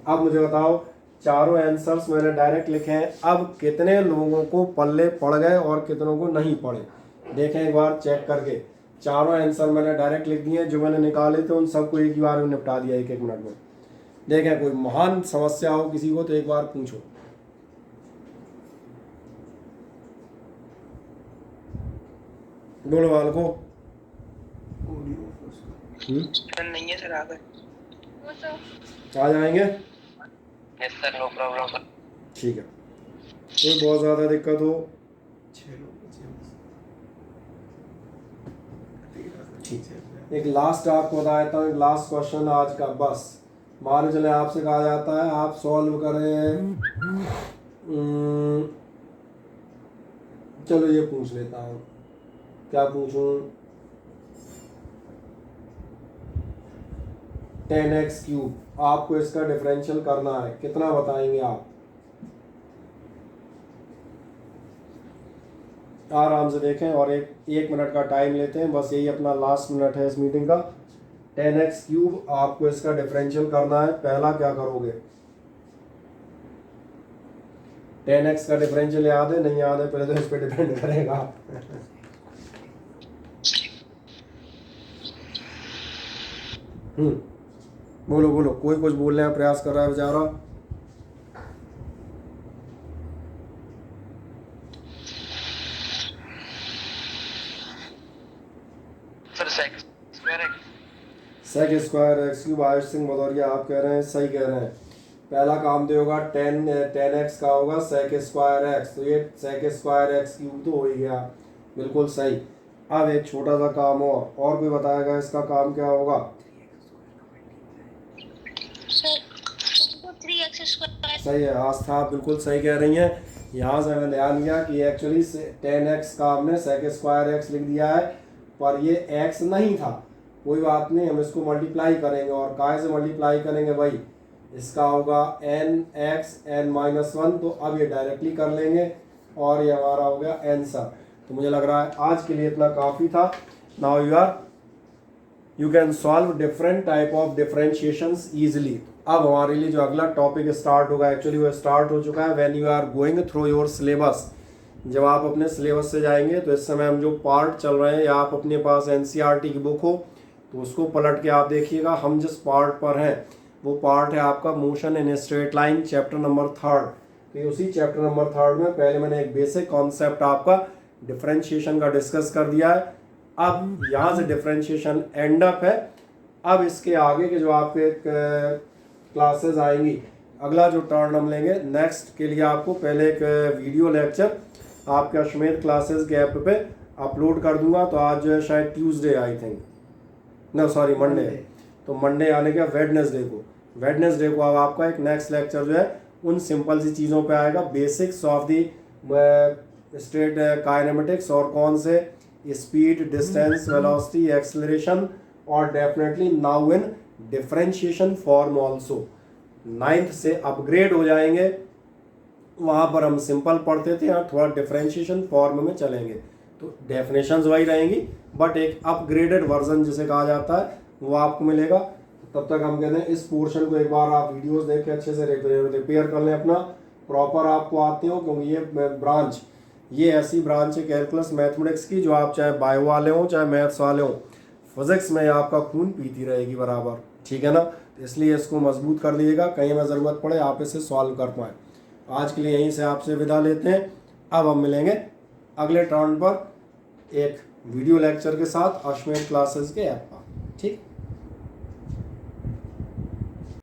अब मुझे बताओ, चारों आंसर्स मैंने डायरेक्ट लिखे हैं। अब कितने लोगों को पल्ले पड़ गए और कितनों को नहीं पड़े, देखें एक बार चेक करके। चारों आंसर मैंने डायरेक्ट लिख दिए, जो मैंने निकाले थे उन सबको एक ही बार में निपटा दिया, 1-1 मिनट में। देखें कोई महान समस्या हो किसी को तो एक बार पूछो। बोलो वाल को। नहीं है सर, आ गए। आ जाएंगे, यस सर, नो प्रॉब्लम। ठीक है। कोई बहुत ज़्यादा दिक्कत हो, 6 लोग बचे हैं बस। ठीक है। एक लास्ट आपको बता देता हूँ, एक लास्ट क्वेश्चन आज का। बस मान चले आपसे कहा जाता है आप सॉल्व करें, चलो ये पूछ लेता हूँ, क्या पूछूं, 10x³ आपको इसका डिफरेंशियल करना है, कितना बताएंगे आप? आराम से देखें और एक मिनट का टाइम लेते हैं, बस यही अपना लास्ट मिनट है इस मीटिंग का। 10x³ आपको इसका डिफरेंशियल करना है। पहला क्या करोगे, 10x का डिफरेंशियल याद है, नहीं याद है, पहले तो इस पर डिपेंड करेगा। बोलो बोलो, कोई कुछ बोलने का प्रयास कर रहा है बेचारा। Sir sec square x³ Ayush Singh Bhadauria आप कह रहे हैं, सही कह रहे हैं। पहला काम तो होगा 10x का होगा सेक स्क्वायर x, तो ये सेक स्क्वायर x³ तो हो ही गया, बिल्कुल सही। अब एक छोटा सा काम और कोई बताएगा इसका काम क्या होगा? सही है आस्था, आप बिल्कुल सही कह रही हैं। यहाँ से हमें ध्यान दिया कि एक्चुअली 10x का हमने सेक स्क्वायर x लिख दिया है, पर ये x नहीं था। कोई बात नहीं, हम इसको मल्टीप्लाई करेंगे, और काहे से मल्टीप्लाई करेंगे भाई, इसका होगा nx n-1, तो अब ये डायरेक्टली कर लेंगे और ये हमारा हो गया आंसर। तो मुझे लग रहा है आज के लिए इतना काफ़ी था। Now you can solve different type of differentiations easily. अब हमारे लिए जो अगला टॉपिक स्टार्ट होगा, एक्चुअली वो स्टार्ट हो चुका है। When you are going through your syllabus, जब आप अपने सिलेबस से जाएंगे तो इस समय हम जो पार्ट चल रहे हैं, या आप अपने पास एनसीईआरटी की बुक हो तो उसको पलट के आप देखिएगा। हम जिस पार्ट पर हैं वो पार्ट है आपका motion in straight line, chapter number 3। तो उसी चैप्टर नंबर 3 में पहले मैंने एक बेसिक कॉन्सेप्ट आपका डिफरेंशिएशन का डिस्कस कर दिया है। अब यहाँ से डिफरेंशिएशन एंड अप है। अब इसके आगे के जो आपके क्लासेस आएंगी, अगला जो टर्न हम लेंगे नेक्स्ट के लिए, आपको पहले एक वीडियो लेक्चर आपके अश्मेध क्लासेस के ऐप पे अपलोड कर दूंगा। तो आज जो है शायद ट्यूसडे, आई थिंक, ना सॉरी मंडे, तो मंडे आने के वेडनेसडे को अब आपका एक नेक्स्ट लेक्चर जो है उन सिंपल सी चीज़ों पे आएगा, basics of the straight kinematics, और कौन से स्पीड, डिस्टेंस, वेलोसिटी, एक्सेलरेशन, और definitely now in differentiation form also. 9th से अपग्रेड हो जाएंगे, वहाँ पर हम सिंपल पढ़ते थे, यहाँ थोड़ा डिफरेंशिएशन फॉर्म में चलेंगे। तो डेफिनेशंस वही रहेंगी बट एक अपग्रेडेड वर्जन जिसे कहा जाता है वो आपको मिलेगा। तब तक हम कहते हैं इस पोर्शन को एक बार आप वीडियोस देख के अच्छे से रिपेयर कर लें अपना, प्रॉपर आपको आते हो, क्योंकि ये ब्रांच, ये ऐसी ब्रांच है कैलकुलस मैथमेटिक्स की, जो आप चाहे बायो वाले हों चाहे मैथ्स वाले हों, फिजिक्स में आपका खून पीती रहेगी बराबर, ठीक है ना। तो इसलिए इसको मजबूत कर लीजिएगा, कहीं में ज़रूरत पड़े आप इसे सॉल्व कर पाएँ। आज के लिए यहीं से आपसे विदा लेते हैं। अब हम मिलेंगे अगले टर्न पर एक वीडियो लेक्चर के साथ अश्मेध क्लासेस के ऐप पर, ठीक।